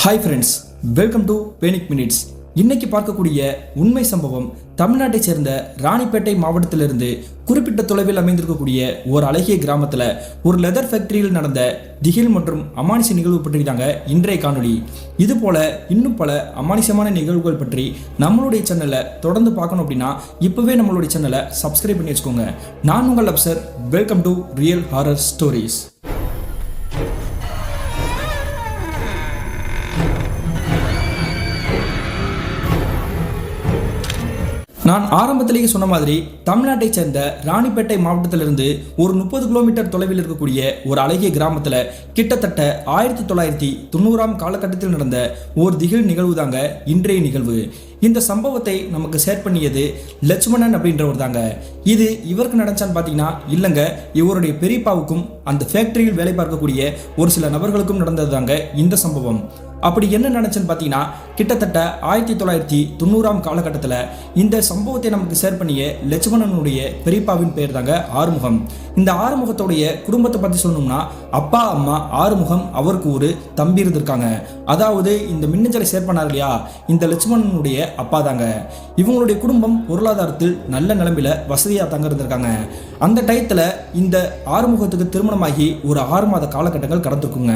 Hi friends, welcome to panic minutes. இன்னைக்கு பார்க்கக்கூடிய உண்மை சம்பவம் தமிழ்நாட்டை சேர்ந்த ராணிப்பேட்டை மாவட்டத்திலிருந்து குறிப்பிட்ட தொலைவில் அமைந்திருக்கக்கூடிய ஒரு அழகிய கிராமத்தில் ஒரு லெதர் ஃபேக்டரியில் நடந்த திகில் மற்றும் அமானுஷ நிகழ்வு பற்றி தாங்க இன்றைய காணொலி. இது போல இன்னும் பல அமானுஷமான நிகழ்வுகள் பற்றி நம்மளுடைய சேனலை தொடர்ந்து பார்க்கணும் அப்படின்னா இப்போவே நம்மளுடைய சேனலை சப்ஸ்கிரைப் பண்ணி வச்சுக்கோங்க. நான் உங்கள் Afsar. Welcome to real horror stories. நான் ஆரம்பத்திலேயே சொன்ன மாதிரி தமிழ்நாட்டை சேர்ந்த ராணிப்பேட்டை மாவட்டத்திலிருந்து ஒரு 30 கிலோமீட்டர் தொலைவில் இருக்கக்கூடிய ஒரு அழகிய கிராமத்தில் கிட்டத்தட்ட 1990 காலகட்டத்தில் நடந்த ஒரு திகில் நிகழ்வு தாங்க இன்றைய நிகழ்வு. இந்த சம்பவத்தை நமக்கு ஷேர் பண்ணியது லட்சுமணன் அப்படின்றவர் தாங்க. இது இவருக்கு நடச்சான்னு பார்த்தீங்கன்னா இல்லைங்க, இவருடைய பெரியப்பாவுக்கும் அந்த ஃபேக்டரியில் வேலை பார்க்கக்கூடிய ஒரு சில நபர்களுக்கும் நடந்தது தாங்க இந்த சம்பவம். அப்படி என்ன நினைச்சுன்னு பார்த்தீங்கன்னா கிட்டத்தட்ட 1990 காலகட்டத்தில் இந்த சம்பவத்தை நமக்கு ஷேர் பண்ணிய லட்சுமணனுடைய பெரியப்பாவின் பெயர் தாங்க ஆறுமுகம். இந்த ஆறுமுகத்துடைய குடும்பத்தை பற்றி சொல்லணும்னா அப்பா, அம்மா, ஆறுமுகம், அவருக்கு ஒரு தம்பி இருந்திருக்காங்க. அதாவது இந்த மின்னஞ்சலை ஷேர் பண்ணார் இல்லையா, இந்த லட்சுமணனுடைய அப்பா தாங்க. இவங்களுடைய குடும்பம் பொருளாதாரத்தில் நல்ல நிலைமையில வசதியாக தாங்க இருந்திருக்காங்க. அந்த டயத்தில் இந்த ஆறுமுகத்துக்கு திருமணமாகி ஒரு 6 மாத காலகட்டங்கள் கடந்திருக்குங்க.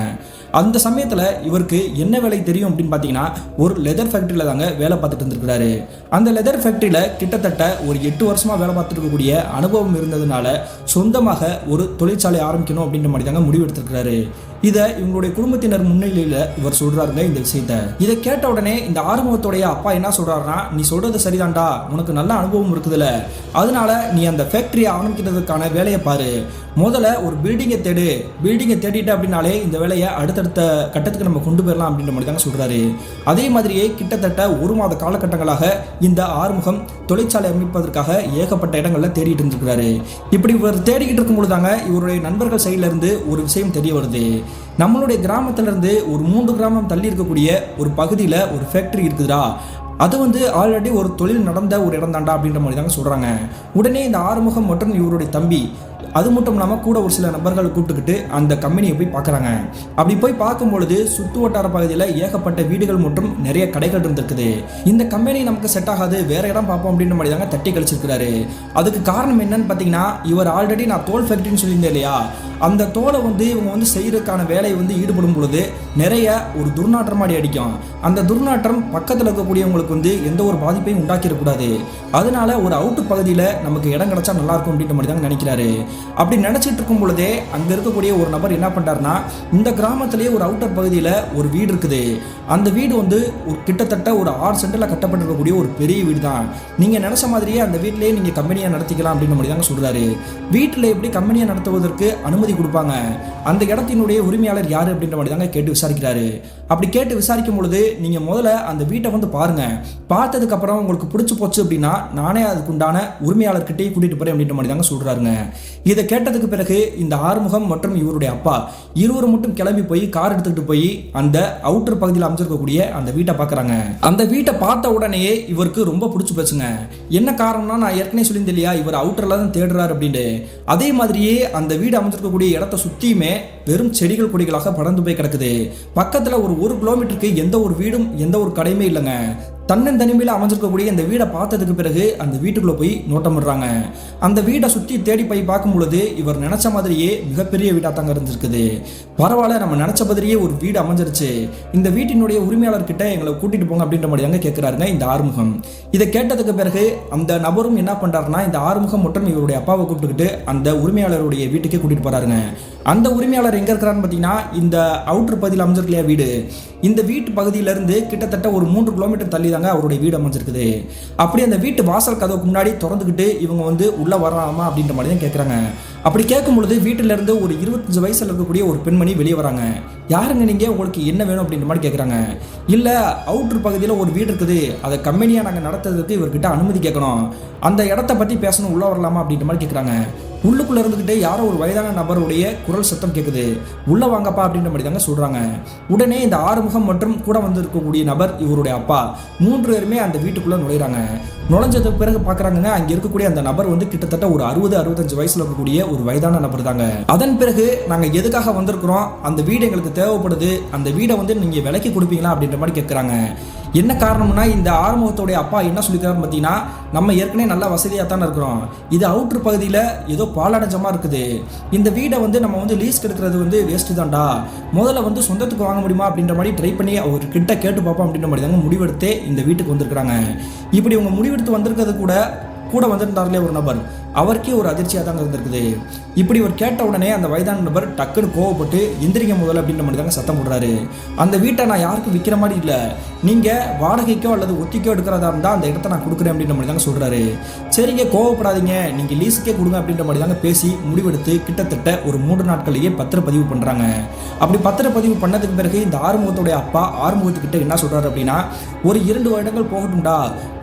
அந்த சமயத்தில் இவருக்கு என்ன வேலை தெரியும் அப்படின்னு பார்த்தீங்கன்னா ஒரு லெதர் ஃபேக்டரியில் தாங்க வேலை பார்த்துட்டு இருந்திருக்கிறாரு. அந்த லெதர் ஃபேக்டரியில் கிட்டத்தட்ட ஒரு 8 வருஷமாக வேலை பார்த்துட்டு இருக்கக்கூடிய அனுபவம் இருந்ததுனால சொந்தமாக ஒரு தொழிற்சாலை ஆரம்பிக்கணும் அப்படின்ற மாதிரி தாங்க முடிவெடுத்திருக்கிறாரு. இதை இவங்களுடைய குடும்பத்தினர் முன்னிலையில் இவர் சொல்றாருங்க இந்த விஷயத்த. இதை கேட்ட உடனே இந்த ஆறுமுகத்துடைய அப்பா என்ன சொல்றாருன்னா, நீ சொல்றது சரிதான்டா, உனக்கு நல்ல அனுபவம் இருக்குதுல்ல, அதனால நீ அந்த ஃபேக்டரியை ஆரம்பிக்கிறதுக்கான வேலையை பாரு. முதல்ல ஒரு பில்டிங்கை தேடிட்டு அப்படின்னாலே இந்த வேலையை அடுத்தடுத்த கட்டத்துக்கு நம்ம கொண்டு போயிடலாம் அப்படின்ற மாதிரி தாங்க சொல்றாரு. அதே மாதிரியே கிட்டத்தட்ட 1 மாத காலகட்டங்களாக இந்த ஆறுமுகம் தொழிற்சாலை அமைப்பதற்காக ஏகப்பட்ட இடங்கள்ல தேடிட்டு இருந்திருக்கிறாரு. இப்படி இவர் தேடிக்கிட்டு இருக்கும்போது தாங்க இவருடைய நண்பர்கள் சைட்ல இருந்து ஒரு விஷயம் தெரிய வருது. நம்மளுடைய கிராமத்திலிருந்து ஒரு 3 கிராமம் தள்ளி இருக்கக்கூடிய ஒரு பகுதியில் ஒரு ஃபேக்டரி இருக்குதுடா, அது ஆல்ரெடி ஒரு தொழில் நடந்த ஒரு இடம் தாண்டா அப்படின்ற மாதிரி தாங்க சொல்கிறாங்க. உடனே இந்த ஆறுமுகம் மற்றும் இவருடைய தம்பி அது மட்டும் இல்லாமல் கூட ஒரு சில நபர்களை கூப்பிட்டுக்கிட்டு அந்த கம்பெனியை போய் பார்க்குறாங்க. அப்படி போய் பார்க்கும்பொழுது சுற்று வட்டார பகுதியில் ஏகப்பட்ட வீடுகள் மற்றும் நிறைய கடைகள் இருந்திருக்குது. இந்த கம்பெனி நமக்கு செட் ஆகாது, வேற இடம் பார்ப்போம் அப்படின்ற மாதிரி தாங்க தட்டி கழிச்சிருக்கிறாரு. அதுக்கு காரணம் என்னன்னு பார்த்தீங்கன்னா இவர் ஆல்ரெடி நான் தோல் ஃபேக்டரின்னு சொல்லியிருந்தேன் இல்லையா, அந்த தோலை இவங்க செய்யறதுக்கான வேலையை ஈடுபடும் பொழுது நிறைய ஒரு துர்நாற்றமாடி அடிக்கும். அந்த துர்நாற்றம் பக்கத்தில் இருக்கக்கூடியவங்களுக்கு எந்த ஒரு பாதிப்பையும் உண்டாக்கிடக்கூடாது. அதனால ஒரு அவுட்டு பகுதியில் நமக்கு இடம் கிடைச்சா நல்லா இருக்கும் அப்படின்ற மாதிரி தாங்க நினைக்கிறாரு. அப்படி நினைச்சிட்டு இருக்கும் பொழுதே அங்க இருக்கக்கூடிய ஒரு நபர் என்ன பண்றாருன்னா, இந்த கிராமத்திலேயே ஒரு அவுட்டர் பகுதியில் ஒரு வீடு இருக்குது. அந்த வீடு ஒரு கிட்டத்தட்ட ஒரு 6 சென்டில் கட்டப்பட்டிருக்கக்கூடிய ஒரு பெரிய வீடு தான். நீங்க நினைச்ச மாதிரியே அந்த வீட்டிலேயே நீங்க கம்பெனியா நடத்திக்கலாம் அப்படின்ற மாதிரி தாங்க சொல்றாரு. வீட்டில் எப்படி கம்பெனியா நடத்துவதற்கு அனுமதி கொடுப்பாங்க, அந்த இடத்தினுடைய உரிமையாளர் யாரு அப்படின்ற மாதிரி தாங்க கேட்டு விசாரிக்கிறாரு. அப்படி கேட்டு விசாரிக்கும் பொழுது நீங்க முதல்ல அந்த வீட்டை பாருங்க, பார்த்ததுக்கு அப்புறம் உங்களுக்கு பிடிச்சு போச்சு அப்படின்னா நானே அதுக்குண்டான உரிமையாளர்கிட்டயே கூட்டிட்டு போறேன் அப்படின்ற மாதிரி தாங்க சொல்றாருங்க. இதை கேட்டதுக்கு பிறகு இந்த ஆறுமுகம் மற்றும் இவருடைய அப்பா இருவரும் மட்டும் கிளம்பி போய் கார் எடுத்துக்கிட்டு போய் அந்த அவுட்டர் பகுதியில் அமைச்சிருக்கக்கூடிய அந்த வீட்டை பார்க்குறாங்க. அந்த வீட்டை பார்த்த உடனேயே இவருக்கு ரொம்ப பிடிச்சி போச்சுங்க. என்ன காரணம்னா, நான் ஏற்கனவே சொல்லியிருந்தேன் இல்லையா, இவர் அவுட்டர்ல தான் தேடுறாரு அப்படின்னு. அதே மாதிரியே அந்த வீடு அமைச்சிருக்கக்கூடிய இடத்த சுற்றியுமே வெறும் செடிகள் கொடிகளாக படர்ந்து போய் கிடக்குது. பக்கத்தில் ஒரு 1 கிலோமீட்டருக்கு எந்த ஒரு வீடும் எந்த ஒரு கடையுமே இல்லைங்க. தன்னந்தனிமையில் அமைஞ்சிருக்கக்கூடிய இந்த வீடை பார்த்ததுக்கு பிறகு அந்த வீட்டுக்குள்ளே போய் நோட்டமிடுறாங்க. அந்த வீடை சுற்றி தேடி போய் பார்க்கும் பொழுது இவர் நினச்ச மாதிரியே மிகப்பெரிய வீடாக தாங்க இருந்திருக்குது. பரவாயில்ல, நம்ம நினச்ச மாதிரியே ஒரு வீடு அமைஞ்சிருச்சு, இந்த வீட்டினுடைய உரிமையாளர்கிட்ட எங்களை கூட்டிகிட்டு போங்க அப்படின்ற மாதிரி தாங்க கேட்குறாருங்க இந்த ஆறுமுகம். இதை கேட்டதுக்கு பிறகு அந்த நபரும் என்ன பண்ணுறாருன்னா, இந்த ஆறுமுகம் மற்றும் இவருடைய அப்பாவை கூப்பிட்டுக்கிட்டு அந்த உரிமையாளருடைய வீட்டுக்கே கூட்டிகிட்டு போகிறாருங்க. அந்த உரிமையாளர் எங்கே இருக்கிறான்னு பார்த்தீங்கன்னா இந்த அவுட்டர் பகுதியில் அமைஞ்சிருக்கலையா வீடு, இந்த வீட்டு பகுதியிலேருந்து கிட்டத்தட்ட ஒரு 3 கிலோமீட்டர் தள்ளி தாங்க அவருடைய வீடு அமைஞ்சிருக்குது. அப்படி அந்த வீட்டு வாசல் கதவுக்கு முன்னாடி திறந்துக்கிட்டு இவங்க உள்ள வரலாமா அப்படின்ற மாதிரி தான் கேட்குறாங்க. அப்படி கேட்கும் பொழுது வீட்டில இருந்து ஒரு 25 வயசுல இருக்கக்கூடிய ஒரு பெண்மணி வெளியே வராங்க. யாருங்க நீங்க, உங்களுக்கு என்ன வேணும் அப்படின்ற மாதிரி கேட்குறாங்க. இல்லை, அவுட்டர் பகுதியில் ஒரு வீடு இருக்குது, அதை கம்பெனியாக நாங்கள் நடத்துறதுக்கு இவர்கிட்ட அனுமதி கேட்கணும், அந்த இடத்த பற்றி பேசணும், உள்ள வரலாமா அப்படின்ற மாதிரி கேட்குறாங்க. உள்ளுக்குள்ள இருந்துகிட்டே யாரோ ஒரு வயதான நபருடைய குரல் சத்தம் கேட்குது. உள்ள வாங்கப்பா அப்படின்ற மாதிரி தாங்க சொல்றாங்க. உடனே இந்த ஆறுமுகம் மற்றும் கூட வந்து இருக்கக்கூடிய நபர் இவருடைய அப்பா 3 பேருமே அந்த வீட்டுக்குள்ள நுழைறாங்க. நுழைஞ்சதுக்கு பிறகு பாக்குறாங்க, அங்க இருக்கக்கூடிய அந்த நபர் வந்து கிட்டத்தட்ட ஒரு 60-65 வயசுல இருக்கக்கூடிய ஒரு வயதான நபர் தாங்க. அதன் பிறகு நாங்க எதுக்காக வந்திருக்கிறோம், அந்த வீடு எங்களுக்கு தேவைப்படுது, அந்த வீடை வந்து நீங்க விலைக்கு கொடுப்பீங்களா அப்படின்ற மாதிரி கேட்குறாங்க. என்ன காரணம்னா, இந்த ஆறுமுகத்தோடைய அப்பா என்ன சொல்லிக்கிறாரு பார்த்தீங்கன்னா, நம்ம ஏற்கனவே நல்லா வசதியாக தானே இருக்கிறோம், இது அவுட்ரு பகுதியில் ஏதோ பாலடைஞ்சமாக இருக்குது, இந்த வீடை வந்து நம்ம வந்து லீஸ்க்கு எடுக்கிறது வந்து வேஸ்ட்டு தான்டா, முதல்ல வந்து சொந்தத்துக்கு வாங்க முடியுமா அப்படின்ற மாதிரி ட்ரை பண்ணி அவர்கிட்ட கேட்டு பார்ப்போம் அப்படின்ற மாதிரி தாங்க முடிவெடுத்து இந்த வீட்டுக்கு வந்திருக்கிறாங்க. இப்படி இவங்க முடிவெடுத்து வந்திருக்கிறது கூட வந்திருந்தார்களே ஒரு நபர், அவருக்கே ஒரு அதிர்ச்சியாக தாங்க இருந்திருக்குது. இப்படி ஒரு கேட்ட உடனே அந்த வயதான நபர் டக்குன்னு கோவப்பட்டு எந்திரிக்க முதல்ல அப்படின்ற மாதிரி தாங்க சத்தம் போடுறாரு. அந்த வீட்டை நான் யாருக்கும் விற்கிற மாதிரி இல்லை, நீங்கள் வாடகைக்கோ அல்லது ஒத்திக்கோ எடுக்கிறதா இருந்தால் அந்த இடத்த நான் கொடுக்குறேன் அப்படின்ற மாதிரி தாங்க சொல்கிறாரு. சரிங்க, கோவப்படாதீங்க, நீங்கள் லீஸுக்கே கொடுங்க அப்படின்ற மாதிரி தாங்க பேசி முடிவெடுத்து கிட்டத்தட்ட ஒரு 3 நாட்களையே பத்திரப்பதிவு பண்ணுறாங்க. அப்படி பத்திரப்பதிவு பண்ணதுக்கு பிறகு இந்த ஆறுமுகத்துடைய அப்பா ஆறுமுகத்துக்கிட்ட என்ன சொல்கிறாரு அப்படின்னா, ஒரு 2 வருடங்கள் போகட்டும்டா,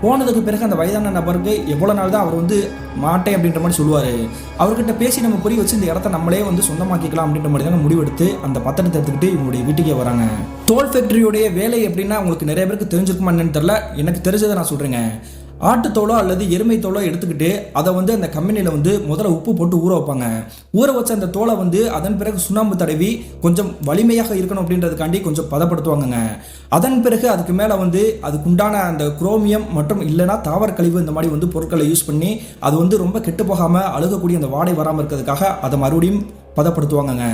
போனதுக்கு பிறகு அந்த வயதான நபருக்கு எவ்வளோ நாள் தான் அவர் வந்து மாட்டேன் அப்படின்ற மாதிரி சொல்லுவார், அவர்கிட்ட பேசி நம்ம புரிய வச்சு இந்த இடத்த நம்மளே வந்து சொந்தமாக்கிக்கலாம் அப்படின்ற மாதிரி தாங்க முடிவெடுத்து அந்த பத்திரத்தை எடுத்துக்கிட்டு இவங்களுடைய வீட்டுக்கே வராங்க. தோல் ஃபேக்டரியோடைய வேலை எப்படின்னா உங்களுக்கு நிறைய பேருக்கு தெரிஞ்சிருக்குமா என்னன்னு தெரியல, எனக்கு தெரிஞ்சதை நான் சொல்கிறேங்க. ஆட்டுத்தோலோ அல்லது எருமை தோலோ எடுத்துக்கிட்டு அதை வந்து அந்த கம்பெனியில் வந்து முதல்ல உப்பு போட்டு ஊற வைப்பாங்க. ஊற வச்ச அந்த தோலை வந்து அதன் பிறகு சுண்ணாம்பு தடவி கொஞ்சம் வலிமையாக இருக்கணும் அப்படின்றதுக்காண்டி கொஞ்சம் பதப்படுத்துவாங்கங்க. அதன் பிறகு அதுக்கு மேலே வந்து அதுக்குண்டான அந்த குரோமியம் மற்றும் இல்லைனா தாவர கழிவு இந்த மாதிரி வந்து பொருட்களை யூஸ் பண்ணி அது வந்து ரொம்ப கெட்டு போகாமல் அழுகக்கூடிய அந்த வாடை வராமல் இருக்கிறதுக்காக அதை மறுபடியும் பதப்படுத்துவாங்கங்க.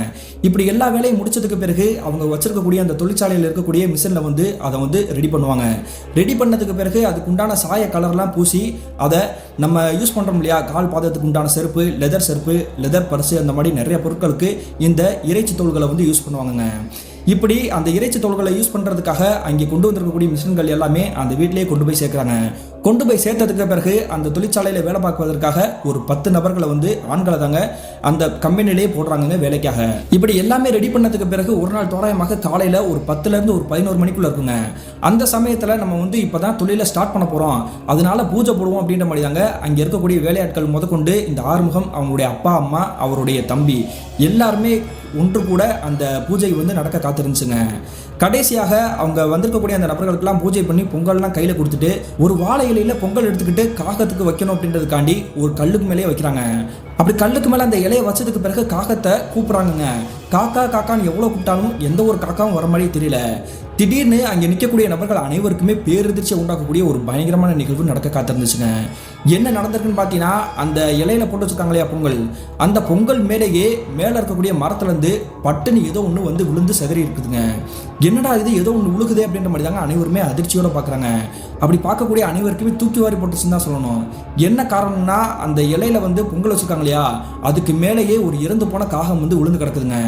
இப்படி எல்லா வேலையும் முடிச்சதுக்கு பிறகு அவங்க வச்சிருக்கக்கூடிய அந்த தொழிற்சாலையில் இருக்கக்கூடிய மிஷினில் வந்து அதை வந்து ரெடி பண்ணுவாங்க. ரெடி பண்ணதுக்கு பிறகு அதுக்கு உண்டான சாய கலர்லாம் பூசி அதை நம்ம யூஸ் பண்ணுறோம் இல்லையா, கால் பாதத்துக்கு உண்டான செருப்பு, லெதர் செருப்பு, லெதர் பர்ஸு, அந்த மாதிரி நிறைய பொருட்களுக்கு இந்த இறைச்சி தோள்களை வந்து யூஸ் பண்ணுவாங்கங்க. இப்படி அந்த இறைச்சி தோள்களை யூஸ் பண்ணுறதுக்காக அங்கே கொண்டு வந்திருக்கக்கூடிய மிஷின்கள் எல்லாமே அந்த வீட்டிலேயே கொண்டு போய் சேர்க்குறாங்க. கொண்டு போய் சேர்த்ததுக்கு பிறகு அந்த தொழிற்சாலையில் வேலை பார்க்குவதற்காக ஒரு 10 நபர்களை வந்து ஆண்களை தாங்க அந்த கம்பெனிலேயே போடுறாங்க வேலைக்காக. இப்படி எல்லாமே ரெடி பண்ணதுக்கு பிறகு ஒரு நாள் தோராயமாக காலையில் ஒரு 10லேருந்து ஒரு 11 மணிக்குள்ளே இருக்குங்க. அந்த சமயத்தில் நம்ம வந்து இப்போ தான் தொழிலை ஸ்டார்ட் பண்ண போகிறோம், அதனால பூஜை போடுவோம் அப்படின்ற மாதிரி தாங்க அங்கே இருக்கக்கூடிய வேலையாட்கள் முதற்கொண்டு இந்த ஆறுமுகம், அவங்களுடைய அப்பா அம்மா, அவருடைய தம்பி எல்லாருமே ஒன்று கூட அந்த பூஜை வந்து நடக்க காத்திருந்துச்சுங்க. கடைசியாக அவங்க வந்திருக்கக்கூடிய அந்த நபர்களுக்கெல்லாம் பூஜை பண்ணி பொங்கல்லாம் கையில் கொடுத்துட்டு ஒரு வாழை இலையில் பொங்கல் எடுத்துக்கிட்டு காகத்துக்கு வைக்கணும் அப்படின்றதுக்காண்டி ஒரு கல்லுக்கு மேலேயே வைக்கிறாங்க. அப்படி கல்லுக்கு மேலே அந்த இலையை வச்சதுக்கு பிறகு காகத்தை கூப்பிட்றாங்கங்க. காக்கா காக்கான்னு எவ்வளோ கூப்பிட்டாலும் எந்த ஒரு காக்காவும் வர மாதிரியே தெரியல. திடீர்னு அங்கே நிற்கக்கூடிய நபர்கள் அனைவருக்குமே பேரெதிர்ச்சியை உண்டாக்கக்கூடிய ஒரு பயங்கரமான நிகழ்வு நடக்க காத்திருந்துச்சுங்க. என்ன நடந்திருக்குன்னு பார்த்தீங்கன்னா, அந்த இலையில போட்டு வச்சுருக்காங்க பொங்கல், அந்த பொங்கல் மேலேயே மேலே இருக்கக்கூடிய மரத்துலேருந்து பட்டுன்னு ஏதோ ஒன்று வந்து விழுந்து செதறி இருக்குதுங்க. என்னடா இது, ஏதோ ஒன்று விழுகுதே அப்படின்ற மாதிரி தாங்க அனைவருமே அதிர்ச்சியோட பார்க்குறாங்க. அப்படி பார்க்கக்கூடிய அனைவருக்குமே தூக்கி வாரி போட்டுச்சுன்னு தான் சொல்லணும். என்ன காரணம்னா, அந்த இலையில வந்து பொங்கல் வச்சுருக்காங்க இல்லையா, அதுக்கு மேலேயே ஒரு இறந்து போன காகம் வந்து விழுந்து கிடக்குதுங்க.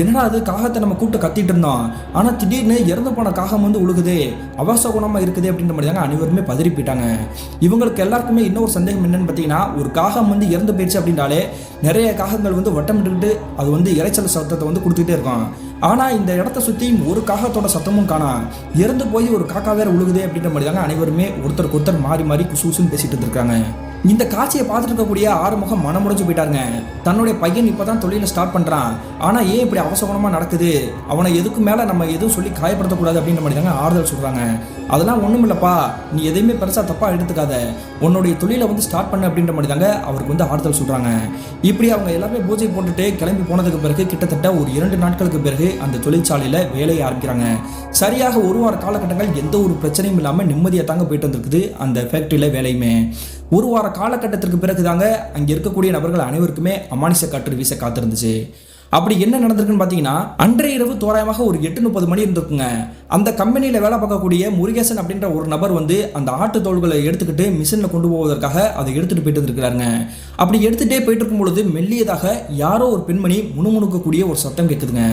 என்னடா அது, காகத்தை நம்ம கூப்பிட்டு கத்திட்டு இருந்தோம், ஆனால் திடீர்னு இறந்து போன காகம் வந்து உழுகுதே, அவசகுணமாக இருக்குது அப்படின்ற மாதிரி தாங்க அனைவருமே பதறி போயிட்டாங்க. இவங்களுக்கு எல்லாருக்குமே இன்னொரு சந்தேகம் என்னன்னு பார்த்தீங்கன்னா, ஒரு காகம் வந்து இறந்து போயிடுச்சு அப்படின்னாலே நிறைய காகங்கள் வந்து வட்டமிட்டுக்கிட்டு அது வந்து இறைச்சல் சத்தத்தை வந்து கொடுத்துக்கிட்டே இருக்கும். ஆனால் இந்த இடத்த சுற்றி ஒரு காகத்தோட சத்தமும் காணா, இறந்து போய் ஒரு காக்கா வேற உழுகுதே அப்படின்ற மாதிரி தாங்க அனைவருமே ஒருத்தருக்கு ஒருத்தர் மாறி மாறி குசுன்னு பேசிட்டு இருக்காங்க. இந்த காட்சியை பார்த்துட்டு இருக்கக்கூடிய ஆறுமுகம் மனமுடைஞ்சு போயிட்டாருங்க. தன்னுடைய பையன் இப்போதான் தொழிலை ஸ்டார்ட் பண்ணுறான், ஆனால் ஏன் இப்படி அவசரமாக நடக்குது, அவனை எதுக்கு மேலே நம்ம எதுவும் சொல்லி காயப்படுத்தக்கூடாது அப்படின்ற மாதிரி தாங்க ஆறுதல் சொல்கிறாங்க. அதெல்லாம் ஒன்றும் இல்லைப்பா, நீ எதையுமே பெருசாக தப்பாக எடுத்துக்காத, உன்னுடைய தொழிலை வந்து ஸ்டார்ட் பண்ணு அப்படின்ற மாதிரி தாங்க அவருக்கு வந்து ஆறுதல் சொல்கிறாங்க. இப்படி அவங்க எல்லாமே பூஜை போட்டுட்டு கிளம்பி போனதுக்கு பிறகு கிட்டத்தட்ட ஒரு 2 நாட்களுக்கு பிறகு அந்த தொழிற்சாலையில் வேலையை ஆரம்பிக்கிறாங்க. சரியாக 1 வார காலகட்டங்கள் எந்த ஒரு பிரச்சனையும் இல்லாமல் நிம்மதியாக தாங்க போயிட்டு வந்துருக்குது அந்த ஃபேக்ட்ரியில் வேலையுமே. 1 வார காலகட்டத்திற்கு பிறகு தாங்க அங்கே இருக்கக்கூடிய நபர்கள் அனைவருக்குமே அமானுஷ காற்று வீச காத்திருந்துச்சு. அப்படி என்ன நடந்திருக்குன்னு பார்த்தீங்கன்னா, அன்றைய இரவு தோராயமாக ஒரு 8:30 மணி இருந்திருக்குங்க. அந்த கம்பெனியில் வேலை பார்க்கக்கூடிய முருகேசன் அப்படின்ற ஒரு நபர் வந்து அந்த ஆட்டு தோள்களை எடுத்துக்கிட்டு மிஷினில் கொண்டு போவதற்காக அதை எடுத்துகிட்டு போயிட்டு இருக்கிறாருங்க. அப்படி எடுத்துகிட்டே போயிட்டு இருக்கும் பொழுது மெல்லியதாக யாரோ ஒரு பெண்மணி முணுமுணுக்கக்கூடிய ஒரு சத்தம் கேட்குதுங்க.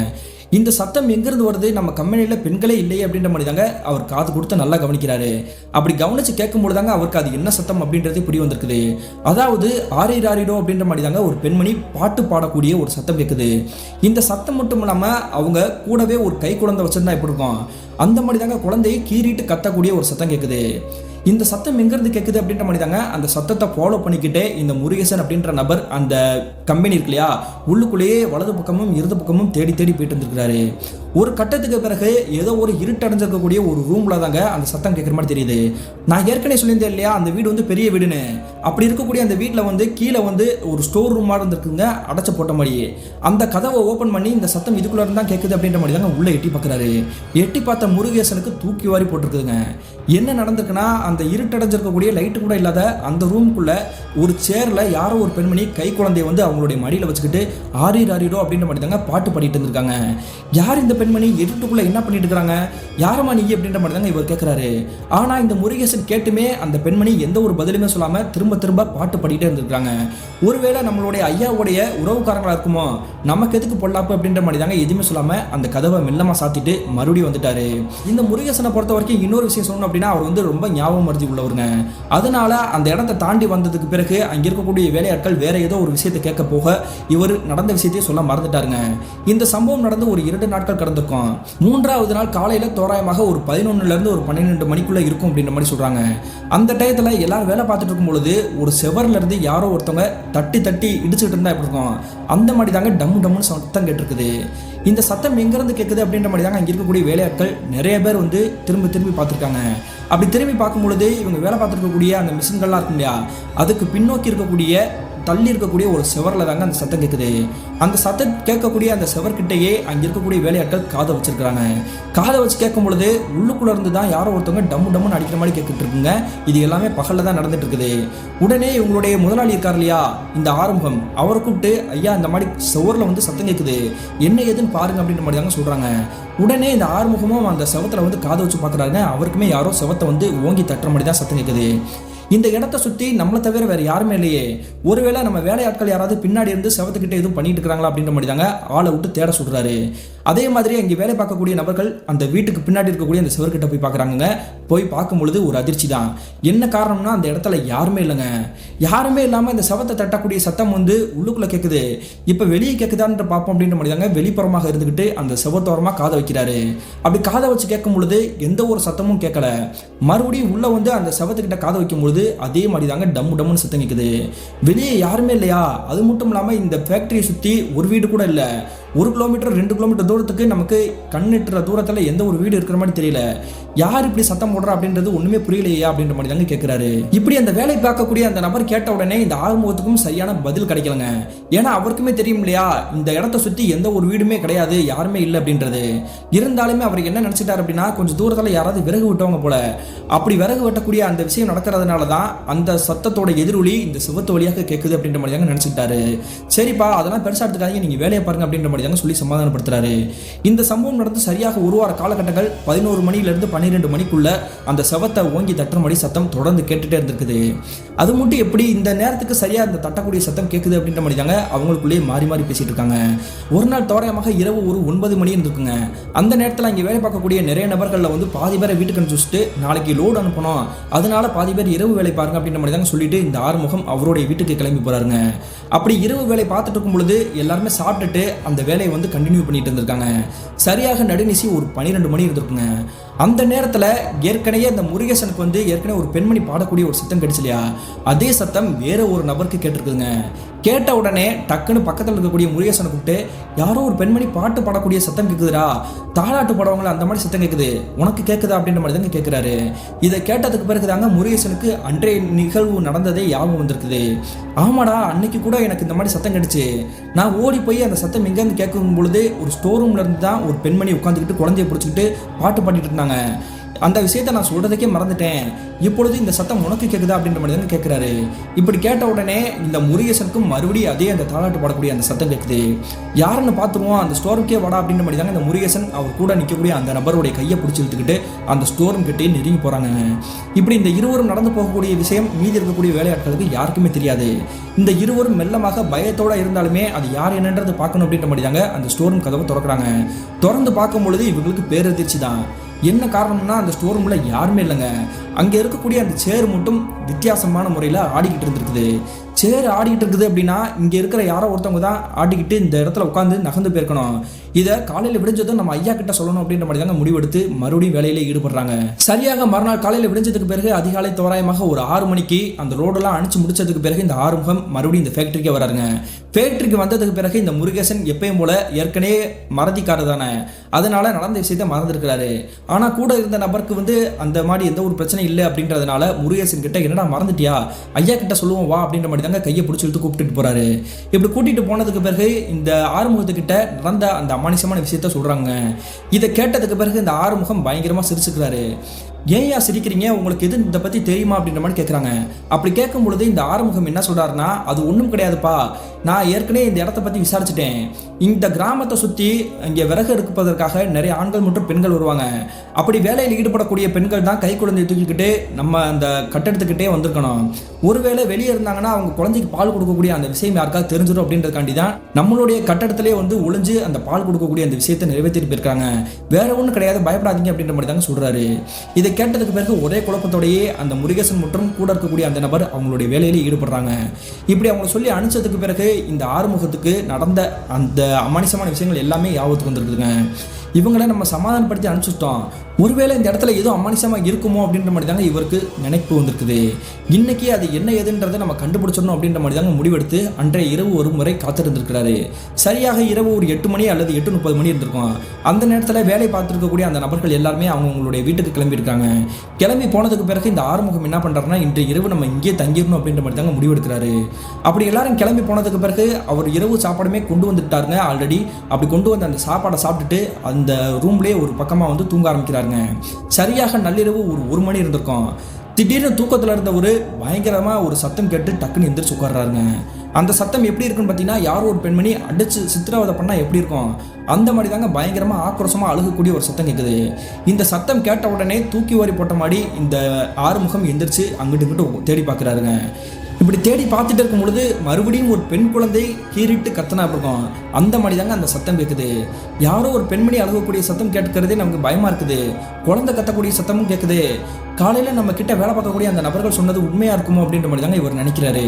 இந்த சத்தம் எங்கிருந்து வருது, நம்ம கம்பெனியில் பெண்களே இல்லையே அப்படின்ற மாதிரி தாங்க அவர் காது கொடுத்து நல்லா கவனிக்கிறாரு. அப்படி கவனிச்சு கேட்கும்போது தாங்க அவருக்கு அது என்ன சத்தம் அப்படின்றது புரிய வந்திருக்குது. அதாவது ஆரிராரிடோ அப்படின்ற மாதிரி தாங்க ஒரு பெண்மணி பாட்டு பாடக்கூடிய ஒரு சத்தம் கேட்குது. இந்த சத்தம் மட்டும் இல்லாமல் அவங்க கூடவே ஒரு கை குழந்தை வச்சிருந்தா எப்படி இருக்கும், அந்த மாதிரி தாங்க குழந்தையை கீறிட்டு கத்தக்கூடிய ஒரு சத்தம் கேட்குது. இந்த சத்தம் எங்கிருந்து கேட்குது அப்படின்ற மாதிரி தாங்க அந்த சத்தத்தை ஃபாலோ பண்ணிக்கிட்டே இந்த முருகேசன் அப்படின்ற நபர் அந்த கம்பெனி இருக்கு இல்லையா, உள்ளுக்குள்ளேயே வலது பக்கமும் இடது பக்கமும் தேடி தேடி போயிட்டு இருந்திருக்கிறாரு. ஒரு கட்டத்துக்கு பிறகு ஏதோ ஒரு இருட்டடைஞ்சிருக்கக்கூடிய ஒரு ரூம்ல தாங்க அந்த சத்தம் கேட்குற மாதிரி தெரியுது. நான் ஏற்கனவே சொல்லியிருந்தேன் இல்லையா, அந்த வீடு வந்து பெரிய வீடுன்னு. அப்படி இருக்கக்கூடிய அந்த வீட்டில் வந்து கீழே வந்து ஒரு ஸ்டோர் ரூமாக இருந்திருக்குங்க, அடைச்ச போட்ட மாதிரியே. அந்த கதவை ஓப்பன் பண்ணி இந்த சத்தம் இதுக்குள்ள இருந்தா கேட்குது அப்படின்ற மாதிரி தாங்க உள்ள எட்டி பார்க்குறாரு. எட்டி பார்த்த முருகேசனுக்கு தூக்கி வாரி போட்டிருக்குதுங்க. என்ன நடந்திருக்குன்னா, அந்த இருட்டடைஞ்சிருக்கக்கூடிய லைட்டு கூட இல்லாத அந்த ரூமுக்குள்ள ஒரு சேர்ல யாரோ ஒரு பெண்மணி கை குழந்தைய வந்து அவங்களுடைய மடியில் வச்சுக்கிட்டு ஆரிரோ அப்படின்ற மாதிரி தாங்க பாட்டு பாடிட்டு இருந்திருக்காங்க. யார் இந்த பெண்மணி, இருட்டுக்குள்ள என்ன பண்ணிட்டு இருக்காங்க, யாரமா நீ அப்படின்ற மாதிரி தாங்க இவர் கேட்கிறாரு. ஆனா இந்த முருகேசன் கேட்டுமே அந்த பெண்மணி எந்த ஒரு பதிலுமே சொல்லாம திரும்ப திரும்ப பாட்டு பாடிட்டே இருந்திருக்காங்க. ஒருவேளை நம்மளுடைய ஐயாவுடைய உறவுக்காரங்களா இருக்குமோ, நமக்கு எதுக்கு பொல்லாப்பு அப்படின்ற மாதிரி தாங்க எதுவுமே சொல்லாம அந்த கதவை மெல்லமா சாத்திட்டு மறுபடியும் வந்துட்டாரு. இந்த முருகேசனை பொறுத்த வரைக்கும் இன்னொரு விஷயம் சொல்லணும் அப்படின்னா, அவர் வந்து ரொம்ப ஞாபகம் மருதி உள்ளவருங்க. அதனால அந்த இடத்தை தாண்டி வந்ததுக்கு பிறகு அங்க இருக்கக்கூடிய வேலையாட்கள் வேற ஏதோ ஒரு விஷயத்தை கேட்க போக இவர் நடந்த விஷயத்தையும் சொல்ல மறந்துட்டாருங்க. இந்த சம்பவம் நடந்து ஒரு 2 நாட்கள் கடந்திருக்கும். 3வது நாள் காலையில தோராயமாக ஒரு 11ல இருந்து ஒரு 12 மணிக்குள்ள இருக்கும் அப்படின்ற மாதிரி சொல்றாங்க. அந்த டயத்துல எல்லாரும் வேலை பார்த்துட்டு இருக்கும் பொழுது ஒரு செவர்ல இருந்து யாரோ ஒருத்தவங்க தட்டி தட்டி இடிச்சுட்டு இருந்தா எப்படி இருக்கும், அந்த மாதிரி தாங்க டம்மு டம்முன்னு சத்தம் கேட்டிருக்குது. இந்த சத்தம் எங்கிருந்து கேட்குது அப்படின்ற மாதிரி தாங்க அங்கே இருக்கக்கூடிய வேலையாட்கள் நிறைய பேர் வந்து திரும்பி பார்த்துருக்காங்க. அப்படி திரும்பி பார்க்கும் பொழுது இவங்க வேலை பார்த்துருக்கக்கூடிய அந்த மிஷின்கள்லாம் இருக்கும் இல்லையா, அதுக்கு பின்னோக்கி இருக்கக்கூடிய தள்ளி இருக்கக்கூடிய ஒரு செவரில் தாங்க அந்த சத்தம் கேட்குது. அந்த சத்தம் கேட்கக்கூடிய அந்த செவர்கிட்டையே அங்கே இருக்கக்கூடிய வேலையாட்கள் காதை வச்சிருக்கிறாங்க. காதை வச்சு கேட்கும் பொழுது உள்ளுக்குள்ள இருந்து தான் யாரோ ஒருத்தவங்க டம்முன்னு அடிக்கிற மாதிரி கேட்டுட்டு இருக்குங்க. இது எல்லாமே பகலில் தான் நடந்துட்டு இருக்குது. உடனே இவங்களுடைய முதலாளி இருக்கார் இல்லையா, இந்த ஆறுமுகம், அவரை கூப்பிட்டு ஐயா இந்த மாதிரி செவரில் வந்து சத்தம் கேட்குது, என்ன ஏதுன்னு பாருங்க அப்படின்ற மாதிரி தாங்க சொல்றாங்க. உடனே இந்த ஆறுமுகமும் அந்த செவத்தில் வந்து காதை வச்சு பார்க்குறாங்க. அவருக்குமே யாரோ செவத்தை வந்து ஓங்கி தட்டுற மாதிரி தான் சத்தம் கேட்குது. இந்த இடத்தை சுற்றி நம்மளை தவிர வேற யாருமே இல்லையே, ஒருவேளை நம்ம வேலையாட்கள் யாராவது பின்னாடி இருந்து செவத்துக்கிட்ட எதுவும் பண்ணிட்டு இருக்காங்களா அப்படின்ற மாதிரி தாங்க ஆளை விட்டு தேட சொல்றாரு. அதே மாதிரி அங்கே வேலை பார்க்கக்கூடிய நபர்கள் அந்த வீட்டுக்கு பின்னாடி இருக்கக்கூடிய அந்த செவர்கிட்ட போய் பார்க்குறாங்க. போய் பார்க்கும் பொழுது ஒரு அதிர்ச்சி தான். என்ன காரணம்னா, அந்த இடத்துல யாருமே இல்லைங்க. யாருமே இல்லாமல் இந்த செவத்தை தட்டக்கூடிய சத்தம் வந்து உள்ளுக்குள்ள கேட்குது. இப்போ வெளியே கேட்குதான்ற பார்ப்போம் அப்படின்ற மாதிரி தாங்க வெளிப்புறமாக இருந்துக்கிட்டு அந்த செவத்தோரமாக காதை வைக்கிறாரு. அப்படி காதை வச்சு கேட்கும் பொழுது எந்த ஒரு சத்தமும் கேட்கல. மறுபடியும் உள்ள வந்து அந்த செவத்துக்கிட்ட காதை வைக்கும் பொழுது அதே மாதிரி தாங்க டம்முன்னு சத்தம் கேட்குது. வெளியே யாருமே இல்லையா, அது மட்டும் இல்லாமல் இந்த ஃபேக்டரியை சுற்றி ஒரு வீடு கூட இல்லை. 1 கிலோமீட்டர் 2 கிலோமீட்டர் தூரத்துக்கு நமக்கு கண்ணிட்டுற தூரத்தில் எந்த ஒரு வீடு இருக்கிற மாதிரி தெரியல. யார் இப்படி சத்தம் போடுறா அப்படின்றது ஒண்ணுமே புரியலையா அப்படின்ற மாதிரி தாங்க கேட்கிறாரு. இப்படி அந்த வேலை பார்க்கக்கூடிய அந்த நபர் கேட்ட உடனே இந்த ஆறுமுகத்துக்கும் சரியான பதில் கிடைக்கலங்க. ஏன்னா அவருக்குமே தெரியும் இல்லையா, இந்த இடத்த சுற்றி எந்த ஒரு வீடுமே கிடையாது, யாருமே இல்லை அப்படின்றது. இருந்தாலுமே அவர் என்ன நினைச்சிட்டாரு அப்படின்னா, கொஞ்சம் தூரத்தில் யாராவது விறகு விட்டவங்க போல. அப்படி விறகு வெட்டக்கூடிய அந்த விஷயம் நடக்கிறதுனால தான் அந்த சத்தத்தோட எதிரொலி இந்த சிவத்து வழியாக கேட்குது அப்படின்ற மாதிரி தாங்க நினைச்சிட்டாரு. சரிப்பா, அதெல்லாம் பெருசா எடுத்துக்காதீங்க, நீங்க வேலையை பாருங்க அப்படின்ற மாதிரி தாங்க சொல்லி சமாதானப்படுத்துறாரு. இந்த சம்பவம் நடந்து சரியாக 1 வார காலகட்டங்கள் 11 மணியிலிருந்து 12 மணிக்குள்ள அந்த செவத்தை ஓங்கி தட்டுற மாதிரி சத்தம் தொடர்ந்து கேட்டுட்டே இருந்திருக்குது. அது மட்டும் எப்படி இந்த நேரத்துக்கு சரியா அந்த தட்டக்கூடிய சத்தம் கேட்குது அப்படின்ற மாதிரி தாங்க அவங்களுக்குள்ளேயே மாறி மாறி பேசிட்டு இருக்காங்க. ஒரு நாள் தோராயமாக இரவு ஒரு 9 மணி இருந்திருக்குங்க. அந்த நேரத்தில் அங்கே வேலை பார்க்கக்கூடிய நிறைய நபர்களில் வந்து பாதி பேரை வீட்டுக்கு அனுப்பிச்சுட்டு நாளைக்கு லோடு அனுப்பணும், அதனால பாதி பேர் இரவு வேலை பாருங்க அப்படின்ற மாதிரி தாங்க சொல்லிட்டு இந்த ஆறுமுகம் அவருடைய வீட்டுக்கு கிளம்பி போறாருங்க. அப்படி இரவு வேலை பார்த்துட்டு இருக்கும் பொழுது எல்லாருமே சாப்பிட்டுட்டு அந்த வேலையை வந்து கண்டினியூ பண்ணிட்டு இருந்திருக்காங்க. சரியாக நடுநிசி ஒரு 12 மணி இருந்திருக்குங்க. அந்த நேரத்தில் ஏற்கனவே அந்த முருகேசனுக்கு வந்து ஏற்கனவே ஒரு பெண்மணி பாடக்கூடிய ஒரு சத்தம் கிடைச்சு இல்லையா, அதே சத்தம் வேற ஒரு நபருக்கு கேட்டிருக்குதுங்க. கேட்ட உடனே டக்குன்னு பக்கத்தில் இருக்கக்கூடிய முருகேசனை கூப்பிட்டு, யாரோ ஒரு பெண்மணி பாட்டு பாடக்கூடிய சத்தம் கேட்குதுடா, தாலாட்டு பாடுவாங்களா அந்த மாதிரி சத்தம் கேட்குது, உனக்கு கேட்குதா அப்படின்ற மாதிரி தாங்க கேட்குறாரு. இதை கேட்டதுக்கு பிறகு தாங்க முருகேசனுக்கு அன்றைய நிகழ்வு நடந்ததே ஞாபகம் வந்திருக்குது. ஆமாடா, அன்னைக்கு கூட எனக்கு இந்த மாதிரி சத்தம் கிடைச்சு, நான் ஓடி போய் அந்த சத்தம் எங்கேருந்து கேட்கும் பொழுது ஒரு ஸ்டோர் ரூம்ல இருந்து தான் ஒரு பெண்மணி உட்காந்துக்கிட்டு குழந்தைய பிடிச்சிக்கிட்டு பாட்டு பாடிட்டு இருந்தாங்க. அந்த விஷயத்தை நான் சொல்றதுக்கே மறந்துட்டேன், இப்பொழுது இந்த சத்தம் உனக்கு கேட்குதா அப்படின்ற மாதிரி தாங்க கேட்குறாரு. இப்படி கேட்ட உடனே இந்த முருகேசனுக்கும் மறுபடியும் அதே அந்த தாலாட்டு பாடக்கூடிய அந்த சத்தம் கேட்குது. யாருன்னு பார்த்துருவோம், அந்த ஸ்டோருக்கே வாடா அப்படின்ற மாதிரி தாங்க இந்த முருகேசன் அவர் கூட நிற்கக்கூடிய அந்த நபருடைய கையை பிடிச்சி இழுத்துக்கிட்டு அந்த ஸ்டோரும் கிட்டே நெருங்கி போறாங்க. இப்படி இந்த இருவரும் நடந்து போகக்கூடிய விஷயம் மீதி இருக்கக்கூடிய வேலையாட்களுக்கு யாருக்குமே தெரியாது. இந்த இருவரும் மெல்லமாக பயத்தோட இருந்தாலுமே அது யார் என்னன்றது பார்க்கணும் அப்படின்ற மாதிரி தாங்க அந்த ஸ்டோரும் கதவை திறக்கிறாங்க. திறந்து பார்க்கும் பொழுது இவங்களுக்கு பேரதிர்ச்சி தான். என்ன காரணம்னா, அந்த ஸ்டோர் ரூமில் யாருமே இல்லைங்க. அங்கே இருக்கக்கூடிய அந்த சேர் மட்டும் வித்தியாசமான முறையில் ஆடிக்கிட்டு இருந்திருக்குது. சேர் ஆடிக்கிட்டு இருக்குது அப்படின்னா இங்கே இருக்கிற யாரோ ஒருத்தவங்க தான் ஆடிக்கிட்டு இந்த இடத்துல உட்காந்து நகர்ந்து போயிருக்கணும். இதை காலையில் விடிஞ்சதும் நம்ம ஐயா கிட்ட சொல்லணும் அப்படின்ற மாதிரி தாங்க முடிவெடுத்து மறுபடியும் வேலையில ஈடுபடுறாங்க. சரியாக மறுநாள் காலையில் விடிஞ்சதுக்கு பிறகு அதிகாலை தோராயமாக ஒரு 6 மணிக்கு அந்த ரோடெல்லாம் அணிச்சு முடிச்சதுக்கு பிறகு இந்த ஆறுமுகம் மறுபடியும் இந்த ஃபேக்டரிக்கு வராருங்க. ஃபேக்டரிக்கு வந்ததுக்கு பிறகு இந்த முருகேசன் எப்பயும் போல ஏற்கனவே மறதிக்காரர் தானே, அதனால நடந்த விஷயத்தை மறந்துருக்கிறாரு. ஆனா கூட இருந்த நபருக்கு அந்த மாதிரி எந்த ஒரு பிரச்சனை இல்லை அப்படின்றதுனால முருகேசன் கிட்ட என்னடா மறந்துட்டியா, ஐயா கிட்ட சொல்லுவோம் வா அப்படின்ற மாதிரி தாங்க கையை பிடிச்சி இழுத்து கூப்பிட்டு போறாரு. இப்படி கூட்டிட்டு போனதுக்கு பிறகு இந்த ஆறுமுகத்துக்கிட்ட நடந்த அந்த அமானுஷமான விஷயத்த சொல்றாங்க. இதை கேட்டதுக்கு பிறகு இந்த ஆறுமுகம் பயங்கரமா சிரிச்சுக்கிறாரு. ஏன்யா சிரிக்கிறீங்க, உங்களுக்கு எது இதை பற்றி தெரியுமா அப்படின்ற மாதிரி கேட்குறாங்க. அப்படி கேட்கும் பொழுது இந்த ஆறுமுகம் என்ன சொல்கிறாருன்னா, அது ஒன்றும் கிடையாதுப்பா, நான் ஏற்கனவே இந்த இடத்த பற்றி விசாரிச்சுட்டேன். இந்த கிராமத்தை சுற்றி இங்கே விறகு எடுப்பதற்காக நிறைய ஆண்கள் மற்றும் பெண்கள் வருவாங்க. அப்படி வேலையில் ஈடுபடக்கூடிய பெண்கள் தான் கை குழந்தையை தூக்கிக்கிட்டு நம்ம அந்த கட்டடத்துக்கிட்டே வந்திருக்கணும். ஒருவேளை வெளியே இருந்தாங்கன்னா அவங்க குழந்தைக்கு பால் கொடுக்கக்கூடிய அந்த விஷயம் யாருக்காவது தெரிஞ்சிடும் அப்படின்றதுக்காண்டி தான் நம்மளுடைய கட்டடத்திலே ஒளிஞ்சு அந்த பால் கொடுக்கக்கூடிய அந்த விஷயத்தை நிறைவேற்றிட்டு போயிருக்காங்க. வேற ஒன்றும் கிடையாது, பயப்படாதீங்க அப்படின்ற மாதிரி தாங்க சொல்கிறாரு. இதை கேட்டதுக்கு பிறகு ஒரே குழப்பத்தோடையே அந்த முருகேசன் மற்றும் கூட இருக்கக்கூடிய அந்த நபர் அவங்களுடைய வேலையில ஈடுபடுறாங்க. இப்படி அவங்க சொல்லி அனுப்பிச்சதுக்கு பிறகு இந்த ஆறுமுகத்துக்கு நடந்த அந்த அமானுஷமான விஷயங்கள் எல்லாமே ஞாபகத்துக்கு வந்துருக்குதுங்க. இவங்களை நம்ம சமாதானப்படுத்தி அனுப்பிச்சிட்டோம், ஒருவேளை இந்த இடத்துல ஏதோ அமானுஷமாக இருக்குமோ அப்படின்ற மாதிரி தாங்க இவருக்கு நினைப்பு வந்திருக்குது. இன்னைக்கு அது என்ன ஏதுன்றதை நம்ம கண்டுபிடிச்சிடணும் அப்படின்ற மாதிரி தாங்க முடிவெடுத்து அன்றைய இரவு ஒரு முறை காத்திருந்திருக்கிறாரு. சரியாக இரவு ஒரு 8 மணி அல்லது 8:30 மணி இருந்திருக்கும். அந்த நேரத்தில் வேலை பார்த்துருக்கக்கூடிய அந்த நபர்கள் எல்லாருமே அவங்களுடைய வீட்டுக்கு கிளம்பியிருக்காங்க. கிளம்பி போனதுக்கு பிறகு இந்த ஆறுமுகம் என்ன பண்ணுறாருன்னா, இன்றைய இரவு நம்ம இங்கேயே தங்கிடணும் அப்படின்ற மாதிரி தாங்க முடிவெடுக்கிறாரு. அப்படி எல்லாரும் கிளம்பி போனதுக்கு பிறகு அவர் இரவு சாப்பாடுமே கொண்டு வந்துட்டாருங்க ஆல்ரெடி. அப்படி கொண்டு வந்து அந்த சாப்பாடை சாப்பிட்டுட்டு அந்த ரூம்லேயே ஒரு பக்கமாக தூங்க ஆரம்பிக்கிறாருங்க. சரியாக நள்ளிரவு ஒரு 1 மணி இருந்திருக்கும். திடீர்னு தூக்கத்தில் இருந்த ஒரு பயங்கரமாக ஒரு சத்தம் கேட்டு டக்குன்னு எந்திரிச்சு உட்கார்றாருங்க. அந்த சத்தம் எப்படி இருக்குன்னு பார்த்தீங்கன்னா, யாரோ ஒரு பெண்மணி அடிச்சு சித்திரவதை பண்ணால் எப்படி இருக்கும் அந்த மாதிரி தாங்க பயங்கரமாக ஆக்ரோஷமாக அழுகக்கூடிய ஒரு சத்தம் கேட்குது. இந்த சத்தம் கேட்ட உடனே தூக்கி வாரி போட்ட மாதிரி இந்த ஆறுமுகம் எந்திரிச்சு அங்கிட்டு இங்கிட்டு தேடி பார்க்குறாருங்க. இப்படி தேடி பார்த்துட்டு இருக்கும் பொழுது மறுபடியும் ஒரு பெண் குழந்தை கீறிட்டு கத்தனா இருக்கும். அந்த மாதிரி தாங்க அந்த சத்தம் கேட்குது. யாரோ ஒரு பெண்மணி அழுகக்கூடிய சத்தம் கேட்கறதே நமக்கு பயமா இருக்குது. குழந்தை கத்தக்கூடிய சத்தமும் கேட்குது. காலையில் நம்ம கிட்ட வேலை பார்க்கக்கூடிய அந்த நபர்கள் சொன்னது உண்மையா இருக்குமோ அப்படின்ற மாதிரி தாங்க இவர் நினைக்கிறாரு.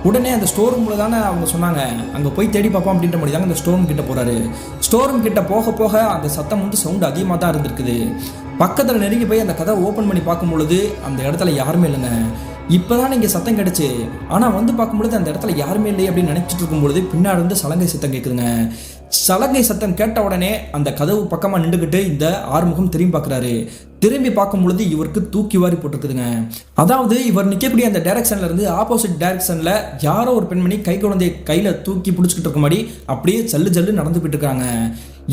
உடனே அந்த ஸ்டோர் ரூம்ல தானே அவங்க சொன்னாங்க, அங்கே போய் தேடி பார்ப்போம் அப்படின்ற மாதிரி தாங்க அந்த ஸ்டோர் ரூம் கிட்ட போறாரு. ஸ்டோர் ரூம் கிட்ட போக போக அந்த சத்தம் சவுண்ட் அதிகமாக தான் இருந்திருக்குது. பக்கத்தில் நெருங்கி போய் அந்த கதை ஓப்பன் பண்ணி பார்க்கும் பொழுது அந்த இடத்துல யாருமே இல்லைங்க. இப்போதான் இங்கே சத்தம் கிடைச்சு, ஆனால் பார்க்கும்பொழுது அந்த இடத்துல யாருமே இல்லை அப்படின்னு நினைச்சிட்டு இருக்கும்பொழுது பின்னாடி இருந்து சலங்கை சத்தம் கேட்குதுங்க. சலங்கை சத்தம் கேட்ட உடனே அந்த கதவு பக்கமாக நின்றுக்கிட்டு இந்த ஆறுமுகம் திரும்பி பார்க்குறாரு. திரும்பி பார்க்கும் பொழுது இவருக்கு தூக்கி வாரி போட்டுருக்குதுங்க. அதாவது இவர் நிற்கக்கூடிய அந்த டைரக்ஷன்ல இருந்து ஆப்போசிட் டைரக்ஷன்ல யாரோ ஒரு பெண்மணி கை குழந்தைய கையில் தூக்கி பிடிச்சிக்கிட்டு இருக்க மாதிரி அப்படியே ஜல்லு ஜல்லு நடந்து போயிட்டு இருக்காங்க.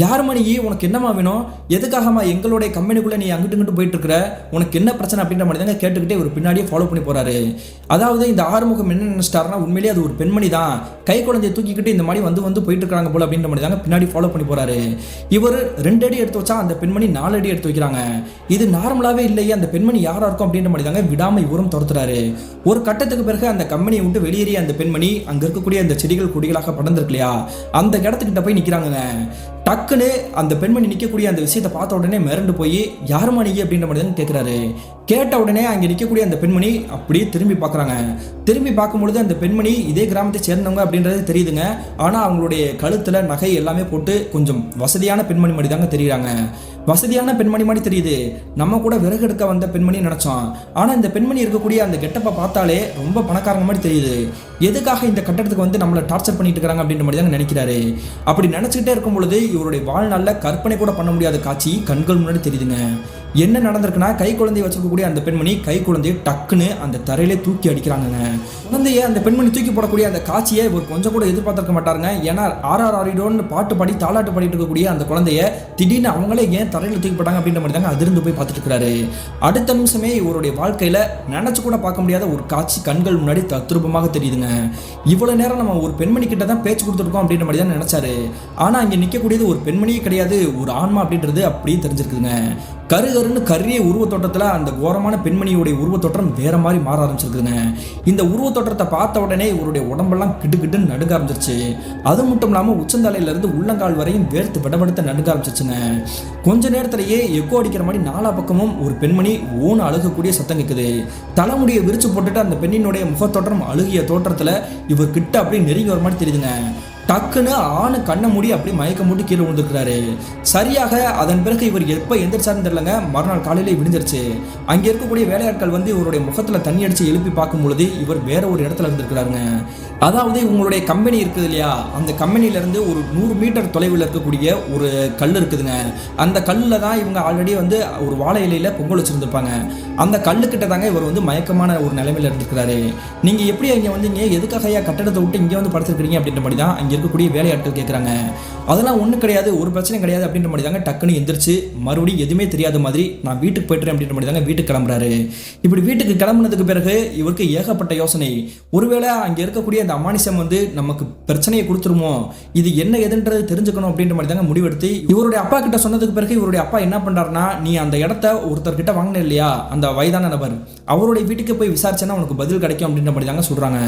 யார் மணி, உனக்கு என்னமா வேணும், எதுக்காகமா எங்களுடைய கம்பெனிக்குள்ளே நீ அங்கிட்டு இங்கிட்டு போயிட்டு இருக்கிற, உனக்கு என்ன பிரச்சனை அப்படின்ற மாதிரி தாங்க கேட்டுக்கிட்டே ஒரு பின்னாடியே ஃபாலோ பண்ணி போறாரு. அதாவது இந்த ஆறுமுகம் என்ன நினைச்சிட்டாருன்னா, உண்மையிலேயே அது ஒரு பெண்மணி தான் கை குழந்தையை தூக்கிக்கிட்டு இந்த மாதிரி வந்து போயிட்டு இருக்காங்க போல அப்படின்ற மாதிரி தாங்க பின்னாடி ஃபாலோ பண்ணி போறாரு. இவர் 2 அடி எடுத்து வச்சா அந்த பெண்மணி 4 அடி எடுத்து வைக்கிறாங்க. இது நார்மலாவே இல்லையே, அந்த பெண்மணி யாரா இருக்கும் அப்படின்ற மாதிரி தாங்க விடாம இவரும் துரத்துறாரு. ஒரு கட்டத்துக்கு பிறகு அந்த கம்பெனியை விட்டு வெளியேறிய அந்த பெண்மணி அங்க இருக்கக்கூடிய அந்த செடிகள் கொடிகளாக படர்ந்திருக்கு இல்லையா, அந்த இடத்துக்கிட்ட போய் நிக்கிறாங்க. டக்குன்னு அந்த பெண்மணி நிற்கக்கூடிய அந்த விஷயத்தை பார்த்த உடனே மிரண்டு போய் யாருமா நீங்க அப்படின்ற மாதிரி தான் கேட்குறாரு. கேட்ட உடனே அங்கே நிற்கக்கூடிய அந்த பெண்மணி அப்படியே திரும்பி பார்க்குறாங்க. திரும்பி பார்க்கும்பொழுது அந்த பெண்மணி இதே கிராமத்தை சேர்ந்தவங்க அப்படின்றது தெரியுதுங்க. ஆனால் அவங்களுடைய கழுத்தில் நகை எல்லாமே போட்டு கொஞ்சம் வசதியான பெண்மணி மாதிரி தாங்க தெரியுறாங்க. வசதியான பெண்மணி மாதிரி தெரியுது. நம்ம கூட விறகு எடுக்க வந்த பெண்மணி நினைச்சோம். ஆனால் இந்த பெண்மணி இருக்கக்கூடிய அந்த கெட்டப்பை பார்த்தாலே ரொம்ப பணக்காரங்க மாதிரி தெரியுது. எதுக்காக இந்த கட்டடத்துக்கு நம்மளை டார்ச்சர் பண்ணிட்டு இருக்காங்க அப்படின்ற மாதிரி தாங்க நினைக்கிறாரு. அப்படி நினைச்சுக்கிட்டே இருக்கும் பொழுது இவருடைய வாழ்நாளில் கற்பனை கூட பண்ண முடியாத காட்சி கண்கள் முன்னாடி தெரியுதுங்க. என்ன நடந்திருக்குன்னா, கை குழந்தைய வச்சிருக்கக்கூடிய அந்த பெண்மணி கை குழந்தைய டக்குன்னு அந்த தரையிலே தூக்கி அடிக்கிறாங்க. குழந்தைய அந்த பெண்மணி தூக்கி போடக்கூடிய அந்த காட்சியை இவர் கொஞ்சம் கூட எதிர்பார்த்திருக்க மாட்டாருங்க. ஏன்னா ஆரிடோன்னு பாட்டு பாடி தாளாட்டு பாடிட்டு இருக்கக்கூடிய அந்த குழந்தைய திடீர்னு அவங்களே ஏன் தரையில் தூக்கி போட்டாங்க அப்படின்ற மாதிரி தாங்க அதிர்ந்து போய் பார்த்துட்டு இருக்கிறாரு. அடுத்த நிமிஷமே இவருடைய வாழ்க்கையில நினைச்சு கூட பார்க்க முடியாத ஒரு காட்சி கண்கள் முன்னாடி தத்ரூபமாக தெரியுதுங்க. இவ்வளவு நேரம் நம்ம ஒரு பெண்மணி கிட்ட தான் பேச்சு கொடுத்துருக்கோம் அப்படின்ற மாதிரி தான் நினைச்சாரு. ஆனா இங்க நிற்கக்கூடியது ஒரு பெண்மணியே கிடையாது, ஒரு ஆன்மா அப்படின்றது அப்படியே தெரிஞ்சிருக்குதுங்க. கரு கருகருன்னு கரிய உருவத்தோட்டத்தில் அந்த கோரமான பெண்மணியுடைய உருவத்தோற்றம் வேற மாதிரி மாற ஆரம்பிச்சிருக்குதுங்க. இந்த உருவத்தோற்றத்தை பார்த்த உடனே இவருடைய உடம்பெல்லாம் கிட்டுக்கிட்டுன்னு நடுங்க ஆரம்பிச்சிருச்சு. அது மட்டும் இல்லாமல் உச்சந்தலையிலிருந்து உள்ளங்கால் வரையும் வேர்த்து விடபடுத்த நடுங்க ஆரம்பிச்சிருச்சுங்க. கொஞ்ச நேரத்திலேயே எக்கோ அடிக்கிற மாதிரி நாலா பக்கமும் ஒரு பெண்மணி ஓன அழுகக்கூடிய சத்தம் கேட்குது. தலைமுடியை விரிச்சு போட்டுட்டு அந்த பெண்ணினுடைய முகத்தோற்றம் அழுகிய தோற்றத்தில் இவர் கிட்ட அப்படியே நெருங்கி வர மாதிரி தெரியுதுங்க. டக்குன்னு ஆணு கண்ணை மூடி அப்படி மயக்க மூடி கீழே விழுந்துருக்கிறாரு. சரியாக அதன் பிறகு இவர் எப்போ எந்திரிச்சாருன்னு தெரியலங்க. மறுநாள் காலையிலே விழுந்துருச்சு. அங்கே இருக்கக்கூடிய வேலையாட்கள் வந்து இவருடைய முகத்தில் தண்ணி அடித்து எழுப்பி பார்க்கும் பொழுது இவர் வேற ஒரு இடத்துல இருந்திருக்கிறாருங்க. அதாவது உங்களுடைய கம்பெனி இருக்குது இல்லையா, அந்த கம்பெனியிலேருந்து ஒரு 100 மீட்டர் தொலைவில் இருக்கக்கூடிய ஒரு கல் இருக்குதுங்க. அந்த கல்லில் தான் இவங்க ஆல்ரெடி வந்து ஒரு வாழை இலையில் பொங்கல் வச்சுருந்துருப்பாங்க. அந்த கல்லுக்கிட்ட தாங்க இவர் வந்து மயக்கமான ஒரு நிலைமையில் இருந்திருக்கிறாரு. நீங்கள் எப்படி இங்கே வந்தீங்க, எதுக்காக கட்டடத்தை விட்டு இங்கே வந்து படுத்துருக்கிறீங்க அப்படின்ற மாதிரி தான் அங்கே இருக்கக்கூடிய வேலையாட்கள் கேட்குறாங்க. அதெல்லாம் ஒன்றும் கிடையாது, ஒரு பிரச்சனை கிடையாது அப்படின்ற மாதிரி தாங்க டக்குன்னு எந்திரிச்சு மறுபடியும் எதுவுமே தெரியாத மாதிரி நான் வீட்டுக்கு போய்ட்டுறேன் அப்படின்ற மாதிரி தாங்க வீட்டுக்கு கிளம்புறாரு. இப்படி வீட்டுக்கு கிளம்புனதுக்கு பிறகு இவருக்கு ஏகப்பட்ட யோசனை. ஒருவேளை அங்கே இருக்கக்கூடிய அந்த அமானுஷம் வந்து நமக்கு பிரச்சனையை கொடுத்துருமோ, இது என்ன எதுன்றது தெரிஞ்சுக்கணும் அப்படின்ற மாதிரி தாங்க முடிவெடுத்து இவருடைய அப்பா கிட்ட சொன்னதுக்கு பிறகு இவருடைய அப்பா என்ன பண்றாருன்னா, நீ அந்த இடத்த ஒருத்தர்கிட்ட வாங்கின இல்லையா, அந்த வயதான நபர், அவருடைய வீட்டுக்கு போய் விசாரிச்சேன்னா உனக்கு பதில் கிடைக்கும் அப்படின்ற மாதிரி தாங்க சொல்றாங்க.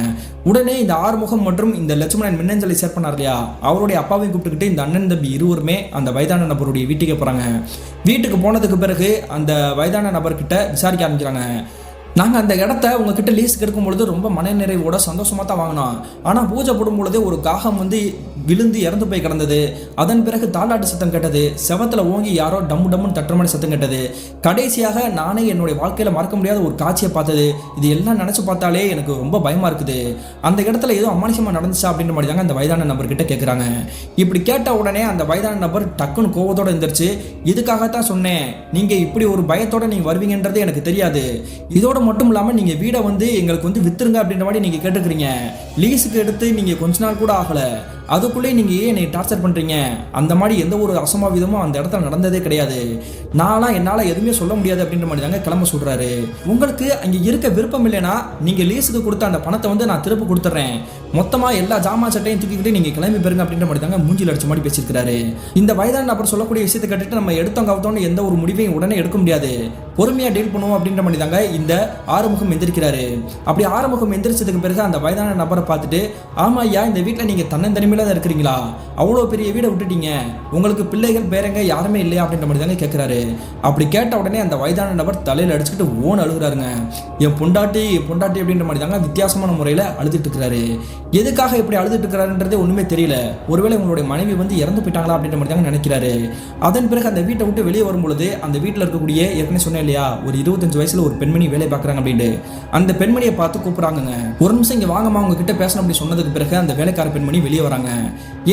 உடனே இந்த ஆறுமுகம் மற்றும் இந்த லட்சுமணன் மின்னஞ்சலை ஷேர் பண்ணார் இல்லையா, அவருடைய அப்பாவையும் கூப்பிட்டுக்கிட்டு இந்த அண்ணன் தம்பி இருவருமே அந்த வயதான நபருடைய வீட்டுக்கு போறாங்க. வீட்டுக்கு போனதுக்கு பிறகு அந்த வயதான நபர்கிட்ட விசாரிக்க ஆரம்பிக்கிறாங்க. நாங்கள் அந்த இடத்த உங்ககிட்ட லீஸுக்கு எடுக்கும் பொழுது ரொம்ப மனநிறைவோட சந்தோஷமாக தான் வாங்கினோம். ஆனால் பூஜை போடும் பொழுது ஒரு காகம் வந்து விழுந்து இறந்து போய் கிடந்தது. அதன் பிறகு தாலாட்டு சத்தம் கேட்டது. செவத்தில் ஓங்கி யாரோ டம்மு டம்முன்னு தட்டுற மாதிரி சத்தம் கேட்டது. கடைசியாக நானே என்னுடைய வாழ்க்கையில் மறக்க முடியாத ஒரு காட்சியை பார்த்தது. இது எல்லாம் நினச்சி பார்த்தாலே எனக்கு ரொம்ப பயமாக இருக்குது. அந்த இடத்துல ஏதோ அமானுஷமாக நடந்துச்சா அப்படின்ற மாதிரி தாங்க அந்த வயதான நபர்கிட்ட கேட்குறாங்க. இப்படி கேட்ட உடனே அந்த வயதான நபர் டக்குன்னு கோவத்தோடு இருந்துருச்சு. இதுக்காகத்தான் சொன்னேன், நீங்கள் இப்படி ஒரு பயத்தோடு நீங்கள் வருவீங்கன்றது எனக்கு தெரியாது. இதோட மட்டும் இல்லாமல் நீங்கள் வீடை வந்து எங்களுக்கு வந்து வித்துருங்க அப்படின்ற மாதிரி நீங்கள் கேட்டுக்கிறீங்க. லீஸுக்கு எடுத்து நீங்கள் கொஞ்ச நாள் கூட ஆகலை, அதுக்குள்ளே நீங்கள் ஏன் என்னை டார்ச்சர் பண்ணுறீங்க? அந்த மாதிரி எந்த ஒரு அசம்பாவிதமும் அந்த இடத்துல நடந்ததே கிடையாது. நான்லாம் என்னால் எதுவுமே சொல்ல முடியாது அப்படின்ற மாதிரி தாங்க கிளம்ப சொல்கிறாரு. உங்களுக்கு அங்கே இருக்க விருப்பம் இல்லைன்னா நீங்கள் லீஸுக்கு கொடுத்த அந்த பணத்தை வந்து நான் திருப்பி கொடுத்துட்றேன், மொத்தமாக எல்லா ஜாமா சட்டையும் தூக்கிக்கிட்டு நீங்கள் கிளம்பி பெறுங்க அப்படின்ற மாதிரி தாங்க மூஞ்சில் அடிச்ச மாதிரி பேசியிருக்கிறாரு. இந்த வயதான நபர் சொல்லக்கூடிய விஷயத்தை கேட்டுட்டு நம்ம எடுத்தோம் கவுத்தோன்னு எந்த ஒரு முடிவையும் உடனே எடுக்க முடியாது, பொறுமையாக டீல் பண்ணுவோம் அப்படின்ற மாதிரி தாங்க இந்த ஆறுமுகம் எந்திரிக்கிறாரு. அப்படி ஆறுமுகம் எந்திரிச்சதுக்கு பிறகு அந்த வயதான நபரை பார்த்துட்டு, ஆமா ஐயா, இந்த வீட்டில் நீங்கள் தன்னந்தனிமையில தான் இருக்கிறீங்களா, அவ்வளோ பெரிய வீடை விட்டுட்டீங்க, உங்களுக்கு பிள்ளைகள் பேரங்க யாருமே இல்லையா அப்படின்ற மாதிரி தாங்க கேட்குறாரு. அப்படி கேட்ட உடனே அந்த வயதான நபர் தலையில் அடிச்சுக்கிட்டு ஓன் அழுகுறாருங்க. என் பொண்டாட்டி அப்படின்ற மாதிரி தாங்க வித்தியாசமான முறையில் அழுதுட்டு இருக்கிறாரு. எதுக்காக இப்படி அழுதுட்டு இருக்கிறாருன்றதே ஒன்றுமே தெரியல. ஒருவேளை உங்களுடைய மனைவி வந்து இறந்து போயிட்டாங்களா அப்படின்ற மாதிரி தாங்க நினைக்கிறாரு. அதன் பிறகு அந்த வீட்டை விட்டு வெளியே வரும்பொழுது அந்த வீட்டில் இருக்கக்கூடிய, ஏற்கனவே சொன்னேன் இல்லையா, ஒரு 25 வயசுல ஒரு பெண்மணி வேலை பார்க்குறாங்க அப்படின்ட்டு, அந்த பெண்மணியை பார்த்து கூப்பிட்றாங்க. ஒரு நிமிஷம் இங்கே வாங்கம்மா உங்ககிட்ட பேசணும் அப்படி சொன்னதுக்கு பிறகு அந்த வேலைக்கார பெண்மணி வெளியே வராங்க.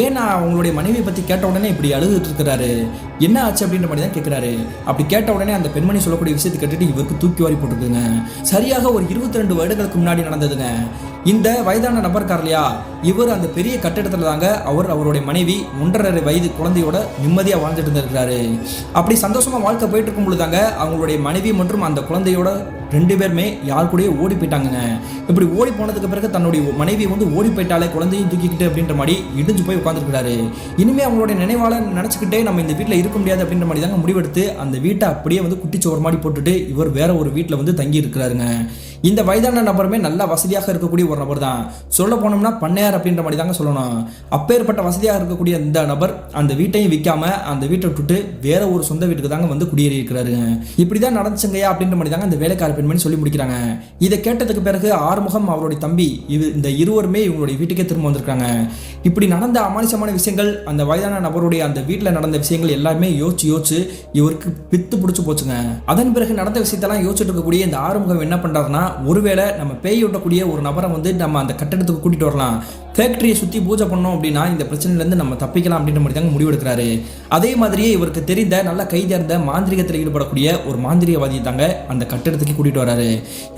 ஏன்னா அவங்களுடைய மனைவியை பற்றி கேட்ட உடனே இப்படி அழுதுட்டு இருக்கிறாரு, என்ன ஆச்சு அப்படின்ற மாதிரி தான் கேட்குறாரு. அப்படி கேட்ட உடனே அந்த பெண்மணி சொல்லக்கூடிய விஷயத்தை கேட்டுட்டு இவருக்கு தூக்கி வாரி போட்டுருக்குங்க. சரியாக ஒரு 22 வருடங்களுக்கு முன்னாடி நடந்ததுங்க. இந்த வயதான நபர்கார் இல்லையா, இவர் அந்த பெரிய கட்டிடத்துல தாங்க அவருடைய மனைவி 1.5 வயது குழந்தையோட நிம்மதியா வாழ்ந்துட்டு இருந்திருக்கிறாரு. அப்படி சந்தோஷமா வாழ்க்கை போயிட்டு இருக்கும் பொழுதாங்க அவங்களுடைய மனைவி மற்றும் அந்த குழந்தையோட 2 பேருமே யார் கூடயே ஓடி போயிட்டாங்க. இப்படி ஓடி போனதுக்கு பிறகு தன்னுடைய மனைவி வந்து ஓடி போயிட்டாலே குழந்தையும் தூக்கிக்கிட்டு அப்படின்ற மாதிரி இடிஞ்சு போய் உட்காந்துருக்கிறாரு. இனிமே அவங்களுடைய நினைவால நினைச்சுக்கிட்டே நம்ம இந்த வீட்டில் இருக்க முடியாது அப்படின்ற மாதிரி தாங்க முடிவெடுத்து அந்த வீட்டை அப்படியே வந்து குட்டிச்சோறு மாதிரி போட்டுட்டு இவர் வேற ஒரு வீட்டில் வந்து தங்கி இருக்கிறாருங்க. இந்த வயதான நபருமே நல்ல வசதியாக இருக்கக்கூடிய ஒரு நபர் தான். சொல்ல போனோம்னா பண்ணையார் அப்படின்ற மாதிரி தாங்க சொல்லணும். அப்பேற்பட்ட வசதியாக இருக்கக்கூடிய இந்த நபர் அந்த வீட்டையும் விற்காம அந்த வீட்டை விட்டுட்டு வேற ஒரு சொந்த வீட்டுக்கு தாங்க வந்து குடியேறி இருக்கிறாருங்க. இப்படிதான் நடந்துச்சுங்கயா அப்படின்ற மாதிரி தாங்க அந்த வேலைக்கார பெண்மணி சொல்லி முடிக்கிறாங்க. இதை கேட்டதுக்கு பிறகு ஆறுமுகம் அவருடைய தம்பி இந்த இருவருமே இவங்களுடைய வீட்டுக்கே திரும்ப வந்திருக்காங்க. இப்படி நடந்த அமானுஷமான விஷயங்கள், அந்த வயதான நபருடைய அந்த வீட்டில் நடந்த விஷயங்கள் எல்லாமே யோசிச்சு இவருக்கு பித்து பிடிச்சு போச்சுங்க. அதன் பிறகு நடந்த விஷயத்தெல்லாம் யோசிச்சுட்டு இருக்கக்கூடிய இந்த ஆறுமுகம் என்ன பண்றாருன்னா, ஒருவேளை நம்ம பேய் ஓட்டக்கூடிய ஒரு நபரை வந்து நம்ம அந்த கட்டடத்துக்கு கூட்டிட்டு வரலாம், ஃபேக்டரியை சுற்றி பூஜை பண்ணோம் அப்படின்னா இந்த பிரச்சனையிலேருந்து நம்ம தப்பிக்கலாம் அப்படின்ற மாதிரி தாங்க முடிவெடுக்கிறாரு. அதே மாதிரியே இவருக்கு தெரிந்த நல்ல கைதேர்ந்த மாந்திரிகத்தில் ஈடுபடக்கூடிய ஒரு மாந்திரியவாதியை தாங்க அந்த கட்டிடத்துக்கு கூட்டிட்டு வராரு.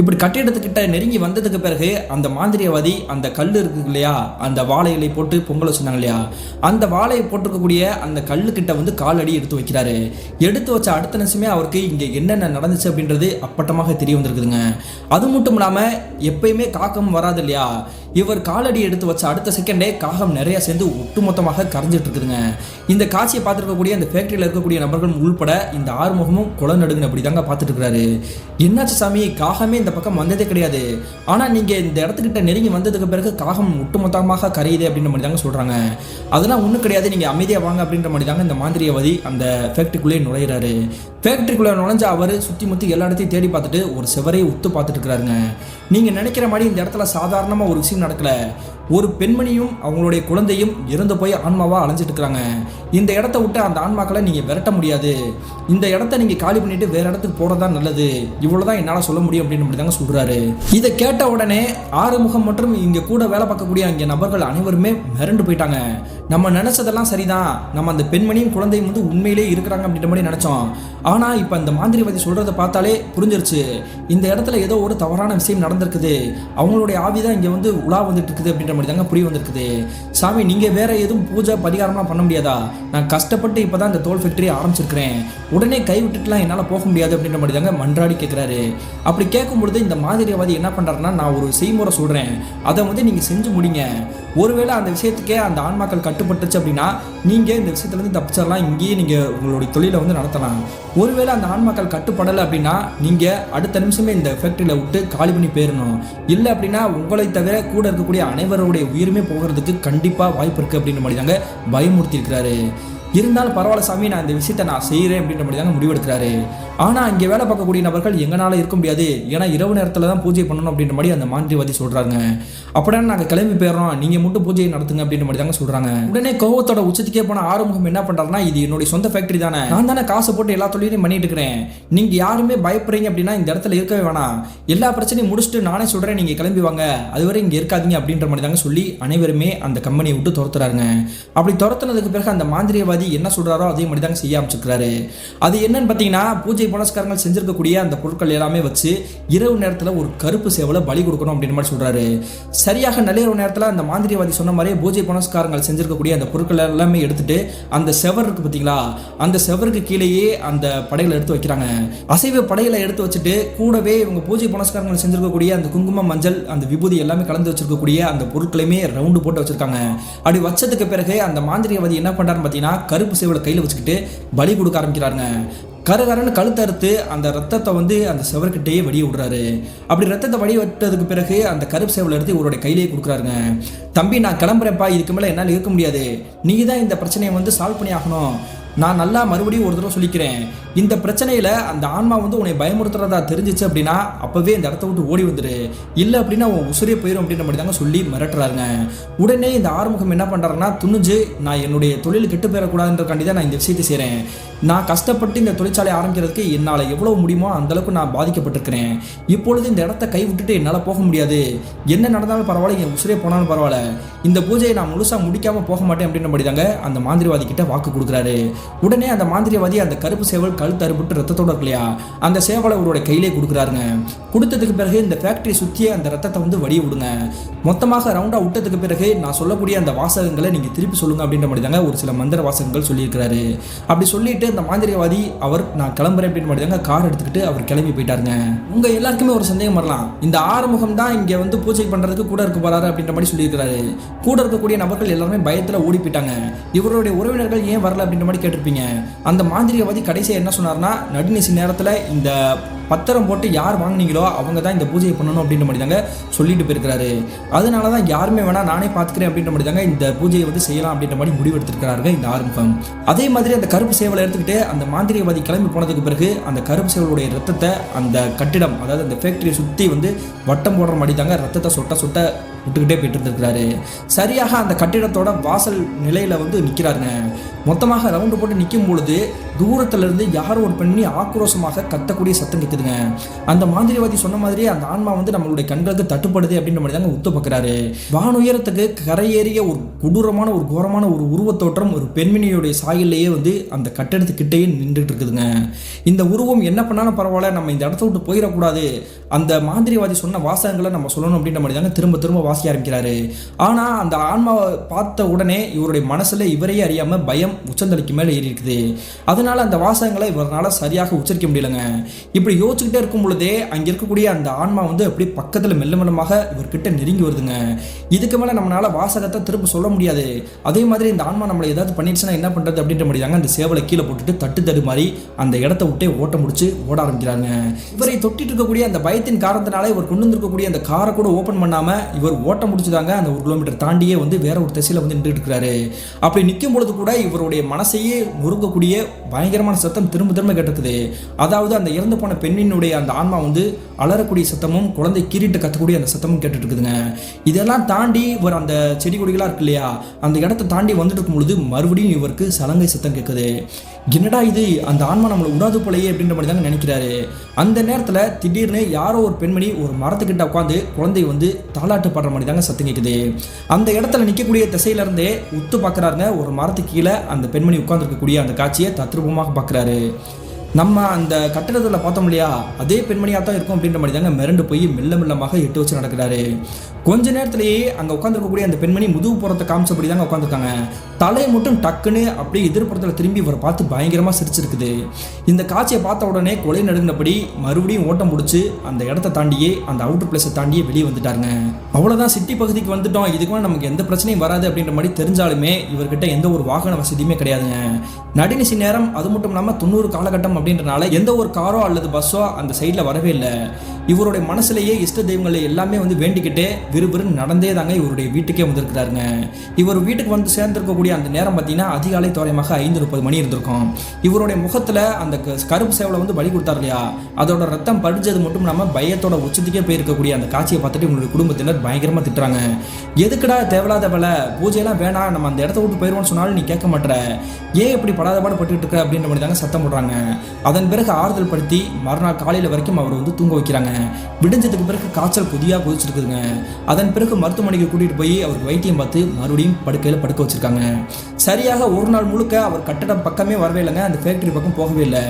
இப்படி கட்டிடத்துக்கிட்ட நெருங்கி வந்ததுக்கு பிறகு அந்த மாந்திரியவாதி அந்த கல் இருக்கு இல்லையா, அந்த வாழைகளை போட்டு பொங்கல் வச்சுருந்தாங்க இல்லையா, அந்த வாழையை போட்டிருக்கக்கூடிய அந்த கல்லுக்கிட்ட வந்து காலடி எடுத்து வைக்கிறாரு. எடுத்து வச்ச அடுத்த நிமிஷமே அவருக்கு இங்கே என்னென்ன நடந்துச்சு அப்படின்றது அப்பட்டமாக தெரிய வந்திருக்குதுங்க. அது மட்டும் இல்லாமல் எப்பயுமே காக்கம் வராது இல்லையா, இவர் காலடி எடுத்து வச்ச அடுத்த செகண்டே காகம் நிறைய சேர்ந்து ஒட்டுமொத்தமாக கரைஞ்சிட்டு இருக்குதுங்க. இந்த காட்சியை பார்த்துருக்கக்கூடிய அந்த ஃபேக்டரியில் இருக்கக்கூடிய நபர்கள் உள்பட இந்த ஆறுமுகமும் குல நடுங்கன்னு அப்படி தாங்க பார்த்துட்டு இருக்கிறாரு. என்னாச்சு சாமி, காகமே இந்த பக்கம் வந்ததே கிடையாது, ஆனால் நீங்கள் இந்த இடத்துக்கிட்ட நெருங்கி வந்ததுக்கு பிறகு காகம் ஒட்டுமொத்தமாக கரையுது அப்படின்ற மாதிரி தாங்க சொல்கிறாங்க. அதெல்லாம் ஒன்றும் கிடையாது, நீங்கள் அமைதியாக வாங்க அப்படின்ற மாதிரி தாங்க இந்த மாந்திரியவாதி அந்த ஃபேக்ட்ரிக்குள்ளே நுழையிறாரு. ஃபேக்ட்ரிக்குள்ளே நுழைஞ்ச அவர் சுற்றி முற்றி எல்லா இடத்தையும் தேடி பார்த்துட்டு ஒரு செவரையை உத்து பார்த்துட்டு இருக்கிறாருங்க. நீங்கள் நினைக்கிற மாதிரி இந்த இடத்துல சாதாரணமாக ஒரு விஷயம் நடக்கலை. ஒரு பெண்மணியும் அவங்களுடைய குழந்தையும் இறந்து போய் ஆன்மாவாக அலைஞ்சிட்டு இருக்கிறாங்க. இந்த இடத்த விட்டு அந்த ஆன்மாக்களை நீங்கள் விரட்ட முடியாது. இந்த இடத்த நீங்கள் காலி பண்ணிட்டு வேற இடத்துக்கு போகிறதா நல்லது. இவ்வளோதான் என்னால் சொல்ல முடியும் அப்படின்னு தாங்க சொல்கிறாரு. இதை கேட்ட உடனே ஆறுமுகம் மற்றும் இங்கே கூட வேலை பார்க்கக்கூடிய அங்கே நபர்கள் அனைவருமே மிரண்டு போயிட்டாங்க. நம்ம நினைச்சதெல்லாம் சரிதான், நம்ம அந்த பெண்மணியும் குழந்தையும் வந்து உண்மையிலே இருக்கிறாங்க அப்படின்ற மாதிரி நினைச்சோம். ஆனால் இப்போ அந்த மாந்திரிவாதி சொல்றதை பார்த்தாலே புரிஞ்சிருச்சு, இந்த இடத்துல ஏதோ ஒரு தவறான விஷயம் நடந்திருக்குது. அவங்களுடைய ஆவிதான் இங்கே வந்து உலா வந்துட்டு இருக்குது அப்படின்ற மாதிரி தாங்க புரிய வந்திருக்குது. சாமி, நீங்கள் வேற எதுவும் பூஜை பரிகாரம்லாம் பண்ண முடியாதா? நான் கஷ்டப்பட்டு இப்போ தான் இந்த தோல் ஃபேக்டரி ஆரம்பிச்சிருக்கிறேன், உடனே கை விட்டுட்டுலாம் என்னால் போக முடியாது அப்படின்ற மாதிரி தாங்க மன்றாடி கேட்குறாரு. அப்படி கேட்கும்பொழுது இந்த மாந்திரிவாதி என்ன பண்ணுறாருன்னா, நான் ஒரு செய்முறை சொல்கிறேன், அதை வந்து நீங்கள் செஞ்சு முடிங்க. ஒருவேளை அந்த விஷயத்துக்கே அந்த ஆன்மாக்கள் கட்டுப்பட்டுச்சு அப்படின்னா நீங்கள் இந்த விஷயத்துலேருந்து தப்பிச்சிடலாம், இங்கேயே நீங்கள் உங்களுடைய தொழிலை வந்து நடத்தலாம். ஒருவேளை அந்த ஆன்மாக்கள் கட்டுப்படலை அப்படின்னா நீங்கள் அடுத்த நிமிஷமே இந்த ஃபேக்ட்ரியில் விட்டு காலி பண்ணி போயிடணும். இல்லை அப்படின்னா உங்களை தவிர கூட இருக்கக்கூடிய அனைவருடைய உயிருமே போகிறதுக்கு கண்டிப்பாக வாய்ப்பு இருக்குது அப்படின்ற மாதிரி தாங்க பயமுறுத்தி இருக்கிறாரு. இருந்தாலும் பரவாயில்ல சாமி, நான் இந்த விஷயத்தை நான் செய்கிறேன் அப்படின்ற மாதிரி தாங்க முடிவெடுக்கிறாரு. ஆனால் இங்கே வேலை பார்க்கக்கூடிய நபர்கள் எங்களால் இருக்க முடியாது, ஏன்னா இரவு நேரத்தில் தான் பூஜை பண்ணணும் அப்படின்ற மாதிரி அந்த மாந்திரிவாதி சொல்கிறாங்க. அப்படின்னா நாங்கள் கிளம்பி போயிடுறோம், நீங்கள் மட்டும் பூஜையை நடத்துங்க அப்படின்ற மாதிரி தாங்க சொல்கிறாங்க. உடனே கோவத்தோட உச்சத்துக்கே போன ஆறுமுகம் என்ன பண்ணுறாருன்னா, இது என்னுடைய சொந்த ஃபேக்டரி தானே, நான் தானே காசை போட்டு எல்லா தொழிலையும் பண்ணிட்டு இருக்கிறேன், நீங்கள் யாருமே பயப்படுறீங்க அப்படின்னா இந்த இடத்துல இருக்கவே வேணாம், எல்லா பிரச்சனையும் முடிச்சுட்டு நானே சொல்கிறேன், நீங்கள் கிளம்பி வாங்க, அதுவரை இங்கே இருக்காதீங்க அப்படின்ற மாதிரி தாங்க சொல்லி அனைவருமே அந்த கம்பெனியை விட்டு துரத்துறாங்க. அப்படி துரத்துனதுக்கு பிறகு அந்த மாந்திரிவாதி என்ன சொல்றாரோ அதே மாதிரி தாங்க செய்ய ஆரம்பிச்சிருக்காரு. அது என்னன்னு பார்த்தீங்கன்னா, பூஜை புனஸ்காரங்கள் செஞ்சிருக்கக்கூடிய அந்த பொருட்கள் எல்லாமே வச்சு இரவு நேரத்தில் ஒரு கருப்பு சேவலை பலி கொடுக்கணும் அப்படின்ற மாதிரி சொல்றாரு. சரியாக நள்ளிரவு நேரத்தில் அந்த மாந்திரிவாதி சொன்ன மாதிரி பூஜை புனஸ்காரங்கள் செஞ்சிருக்கக்கூடிய அந்த பொருட்கள் எல்லாமே எடுத்துட்டு அந்த செவர் இருக்கு பார்த்தீங்களா, அந்த செவருக்கு கீழேயே அந்த படைகளை எடுத்து வைக்கிறாங்க. அசைவ படைகளை எடுத்து வச்சுட்டு கூடவே இவங்க பூஜை புனஸ்காரங்கள் செஞ்சிருக்கக்கூடிய அந்த குங்குமம், மஞ்சள், அந்த விபூதி எல்லாமே கலந்து வச்சிருக்கக்கூடிய அந்த பொருட்களையுமே ரவுண்டு போட்டு வச்சிருக்காங்க. அப்படி வச்சதுக்கு பிறகு அந்த மாந்திரிவாதி என்ன பண்றாருன்னு பார்த்தீங்கன்னா, கருப்பு சேவலை கையில் வச்சுக்கிட்டு பலி கொடுக்க ஆரம்பிக்கிறாருங்க. கரகரன்னு கழுத்தறுத்து அந்த ரத்தத்தை வந்து அந்த செவர்கிட்டயே வடிய விடுறாரு. அப்படி ரத்தத்தை வடிய விட்டதுக்கு பிறகு அந்த கருப்பு சேவலை எடுத்து இவருடைய கையிலேயே கொடுக்குறாருங்க. தம்பி, நான் கிளம்புறேன்ப்பா, இதுக்கு மேலே என்னால் இருக்க முடியாது, நீங்க தான் இந்த பிரச்சனையை வந்து சால்வ் பண்ணி ஆகணும். நான் நல்லா மறுபடியும் ஒரு தடவை சொல்லிக்கிறேன், இந்த பிரச்சனையில் அந்த ஆன்மா வந்து உன்னை பயமுறுத்துறதா தெரிஞ்சிச்சு அப்படின்னா அப்போவே இந்த இடத்த விட்டு ஓடி வந்துடு, இல்லை அப்படின்னா உன் உசுரே போயிடும் அப்படின்ற மாதிரி தாங்க சொல்லி மிரட்டுறாருங்க. உடனே இந்த ஆறுமுகம் என்ன பண்ணுறாருன்னா, துணிஞ்சு நான் என்னுடைய தொழில் கெட்டு போயிடக்கூடாதுன்றக்காண்டி தான் நான் இந்த விஷயத்தை செய்கிறேன், நான் கஷ்டப்பட்டு இந்த தொழிற்சாலை ஆரம்பிக்கிறதுக்கு என்னால் எவ்வளோ முடியுமோ அந்தளவுக்கு நான் பாதிக்கப்பட்டிருக்கிறேன், இப்பொழுது இந்த இடத்த கை விட்டுட்டு என்னால் போக முடியாது, என்ன நடந்தாலும் பரவாயில்ல, என் உசுரே போனாலும் பரவாயில்ல, இந்த பூஜையை நான் முழுசாக முடிக்காமல் போக மாட்டேன் அப்படின்ற மாதிரி தாங்க அந்த மாந்திரிவாதி கிட்ட வாக்கு கொடுக்குறாரு. உடனே அந்த மாந்திரிவாதி அந்த கருப்பு சேவல் கழுத்து அறுபட்டு ரத்தத்தோட இருக்கு இல்லையா, அந்த சேவலை அவருடைய கையிலே கொடுக்குறாருங்க. கொடுத்ததுக்கு பிறகு இந்த ஃபேக்டரி சுற்றியே அந்த ரத்தத்தை வந்து வடிய விடுங்க, மொத்தமாக ரவுண்டாக விட்டதுக்கு பிறகு நான் சொல்லக்கூடிய அந்த வாசகங்களை நீங்கள் திருப்பி சொல்லுங்க அப்படின்ற மாதிரி தாங்க ஒரு சில மந்திர வாசகங்கள் சொல்லியிருக்கிறாரு. அப்படி சொல்லிட்டு அந்த மாந்திரிவாதி அவர் நான் கிளம்புறேன் அப்படின்னு மாதிரி தாங்க கார் எடுத்துக்கிட்டு அவர் கிளம்பி போயிட்டாருங்க. உங்க எல்லாருக்குமே ஒரு சந்தேகம் வரலாம், இந்த ஆறுமுகம் தான் இங்கே வந்து பூஜை பண்ணுறதுக்கு கூட இருக்க போறாரு அப்படின்ற மாதிரி சொல்லியிருக்கிறாரு. கூட இருக்கக்கூடிய நபர்கள் எல்லாருமே பயத்தில் ஓடி போயிட்டாங்க. இவருடைய உறவினர்கள் ஏன் வரல அப்படின்ற மாதிரி கேட்டிருப்பீங்க. அந்த மாந்திரிவாதி கடைசியாக என்ன சொன்னார்னா, நடுநிசி நேரத்தில் இந்த பத்திரம் போட்டு யார் வாங்கினீங்களோ அவங்க தான் இந்த பூஜையை பண்ணணும் அப்படின்ற மாதிரி தாங்க சொல்லிட்டு போயிருக்கிறாரு. அதனால தான் யாருமே வேணா நானே பார்த்துக்கிறேன் அப்படின்ற மாதிரி தாங்க இந்த பூஜையை வந்து செய்யலாம் அப்படின்ற மாதிரி முடிவெடுத்திருக்கிறாருங்க இந்த ஆறுமுகம். அதே மாதிரி அந்த கருப்பு சேவலை எடுத்துக்கிட்டு அந்த மாந்திரிவாதி கிளம்பி போனதுக்கு பிறகு அந்த கருப்பு சேவலுடைய ரத்தத்தை அந்த கட்டிடம், அதாவது அந்த ஃபேக்டரியை சுற்றி வந்து வட்டம் போடுற மாதிரி தாங்க ரத்தத்தை சொட்ட சொட்ட விட்டுக்கிட்டே போயிட்டு இருந்திருக்கிறாரு. சரியாக அந்த கட்டிடத்தோட வாசல் நிலையில வந்து நிற்கிறாருங்க. மொத்தமாக ரவுண்டு போட்டு நிற்கும் பொழுது தூரத்துல இருந்து யாரோ ஒரு பெண்ணி ஆக்ரோஷமாக கத்தக்கூடிய சத்தம் கேட்குதுங்க. அந்த மாந்திரிவாதி சொன்ன மாதிரி அந்த ஆன்மா வந்து நம்மளுடைய கண்களுக்கு தட்டுப்படுது அப்படின்ற மாதிரி தாங்க உத்து பார்க்குறாரு. வானுயரத்துக்கு கரையேறிய ஒரு கொடூரமான ஒரு கோரமான ஒரு உருவத்தோற்றம் ஒரு பெண்மணியுடைய சாயல்லையே வந்து அந்த கட்டிடத்துக்கிட்டேயே நின்றுட்டு இருக்குதுங்க. இந்த உருவம் என்ன பண்ணாலும் பரவாயில்ல, நம்ம இந்த இடத்த விட்டு போயிடக்கூடாது, அந்த மாந்திரிவாதி சொன்ன வாசகங்களை நம்ம சொல்லணும் அப்படின்ற மாதிரி தாங்க திரும்ப திரும்ப வாசிக்க ஆரம்பிக்கிறாரு. ஆனா அந்த ஆன்மாவை பார்த்த உடனே இவருடைய மனசுல இவரையே அறியாம பயம் உச்சந்தலைக்கு மேல ஏறி இருக்குது. அதனால அந்த வாசகங்களை இவரால் சரியாக உச்சரிக்க முடியலங்க. இப்படி யோசிச்சுக்கிட்டே இருக்கும் பொழுதே அங்க இருக்கக்கூடிய அந்த ஆன்மா வந்து அப்படி பக்கத்துல மெல்ல மெல்லமாக இவர்கிட்ட நெருங்கி வருதுங்க. இதுக்கு மேல நம்மளால வாசகத்தை திரும்ப சொல்ல முடியாது. அதே மாதிரி இந்த ஆன்மா நம்மளை ஏதாவது பண்ணிடுச்சுன்னா என்ன பண்றது அப்படின்ற முடியாங்க. அந்த சேவலை கீழே போட்டுட்டு தட்டு மாதிரி அந்த இடத்த விட்டே ஓட்ட முடிச்சு ஓட ஆரம்பிக்கிறாங்க. இவரை தொட்டிட்டு இருக்கக்கூடிய அந்த பயத்தின் காரணத்தினால இவர் கொண்டு வந்திருக்கக்கூடிய அந்த காரை கூட ஓபன் பண்ணாம இவர் ஓட்ட முடிச்சுதாங்க அந்த 1 கிலோமீட்டர் தாண்டியே வந்து வேற ஒரு திசையில வந்து நின்றுட்டு இருக்கிறாரு. அப்படி நிற்கும் பொழுது கூட இவருடைய மனசையே முறுங்கக்கூடிய பயங்கரமான சத்தம் திரும்ப திரும்ப கேட்டிருக்குது. அதாவது அந்த இறந்து போன பெண்ணினுடைய அந்த ஆன்மா வந்து அலறக்கூடிய சத்தமும் குழந்தை கீறிட்டு கத்தக்கூடிய அந்த சத்தமும் கேட்டுட்டு இருக்குதுங்க. இதெல்லாம் தாண்டி இவர் அந்த செடி கொடிகளா இருக்கு இல்லையா, அந்த இடத்தை தாண்டி வந்துட்டு இருக்கும் பொழுது மறுபடியும் இவருக்கு சலங்கை சத்தம் கேட்குது. என்னடா இது, அந்த ஆன்மா நம்மளை விடாது போலையே அப்படின்ற மாதிரி தாங்க நினைக்கிறாரு. அந்த நேரத்தில் திடீர்னு யாரோ ஒரு பெண்மணி ஒரு மரத்துக்கிட்ட உட்காந்து குழந்தை வந்து தாலாட்டு பாடுற மாதிரி தாங்க சத்தம் கேட்குது. அந்த இடத்துல நிற்கக்கூடிய திசையில இருந்தே உத்து பார்க்குறாருங்க. ஒரு மரத்துக்கு கீழே அந்த பெண்மணி உட்கார்ந்துருக்கக்கூடிய அந்த காட்சியை தத்ரூபமாக பார்க்குறாரு. நம்ம அந்த கட்டிடத்தில் பார்த்தோம் இல்லையா, அதே பெண்மணியாக தான் இருக்கும் அப்படின்ற மாதிரி தாங்க மிரண்டு போய் மெல்ல மெல்லமாக எட்டு வச்சு நடக்கிறாரு. கொஞ்ச நேரத்திலேயே அங்கே உட்காந்துருக்கக்கூடிய அந்த பெண்மணி முதுகு புறத்தை காமிச்சபடி தாங்க உட்காந்துருக்காங்க. தலையை மட்டும் டக்குன்னு அப்படியே எதிர்ப்புறத்தில் திரும்பி இவரை பார்த்து பயங்கரமாக சிரிச்சிருக்குது. இந்த காட்சியை பார்த்த உடனே கொலை நடுங்கினபடி மறுபடியும் ஓட்டம் முடிச்சு அந்த இடத்த தாண்டியே அந்த அவுட்டர் பிளேஸை தாண்டியே வெளியே வந்துட்டாருங்க. அவ்வளோதான், சிட்டி பகுதிக்கு வந்துட்டோம், இதுக்கு நமக்கு எந்த பிரச்சனையும் வராது அப்படின்ற மாதிரி தெரிஞ்சாலுமே இவர்கிட்ட எந்த ஒரு வாகன வசதியுமே கிடையாதுங்க. நடுநிசி நேரம், அது மட்டும் இல்லாமல் 90 காலகட்டம் அப்படின்றனால எந்த ஒரு காரோ அல்லது பஸ்ஸோ அந்த சைடில் வரவே இல்லை. இவருடைய மனசுலேயே இஷ்ட தெய்வங்களை எல்லாமே வந்து வேண்டிக்கிட்டே விறுவிறுன்னு நடந்தே தாங்க இவருடைய வீட்டுக்கே வந்திருக்கிறாருங்க. இவர் வீட்டுக்கு வந்து சேர்ந்திருக்கக்கூடிய அந்த நேரம் பார்த்தீங்கன்னா அதிகாலை தோராயமாக 5:30 மணி இருந்திருக்கும். இவருடைய முகத்தில் அந்த கருப்பு சேவலை வந்து பலி கொடுத்தார் இல்லையா, அதோட ரத்தம் படிஞ்சது மட்டும் இல்லாமல் பயத்தோட உச்சத்துக்கே போயிருக்கக்கூடிய அந்த காட்சியை பார்த்துட்டு இவங்களுடைய குடும்பத்தினர் பயங்கரமாக திட்டுறாங்க. எதுக்குடா தேவையில்லாத வேலை, பூஜையெல்லாம் வேணாம், நம்ம அந்த இடத்த விட்டு போயிடுவோம்னு சொன்னாலும் நீ கேட்க மாட்டேற, ஏன் இப்படி படாதபாடு பட்டுக்கிட்டு இருக்க அப்படின்ற மாதிரி தாங்க சத்தம் போடுறாங்க. அதன் பிறகு ஆறுதல் படுத்தி மறுநாள் காலையில் வரைக்கும் அவர் வந்து தூங்க வைக்கிறாங்க. விடிஞ்சதுக்கு பிறகு காய்ச்சல் புதியாக குதிச்சிருக்குதுங்க. அதன் பிறகு மருத்துவமனைக்கு கூட்டிகிட்டு போய் அவருக்கு வைத்தியம் பார்த்து மறுபடியும் படுக்கையில் படுக்க வச்சிருக்காங்க. சரியாக ஒரு நாள் முழுக்க அவர் கட்டடம் பக்கமே வரவே இல்லைங்க, அந்த ஃபேக்டரி பக்கம் போகவே இல்லை.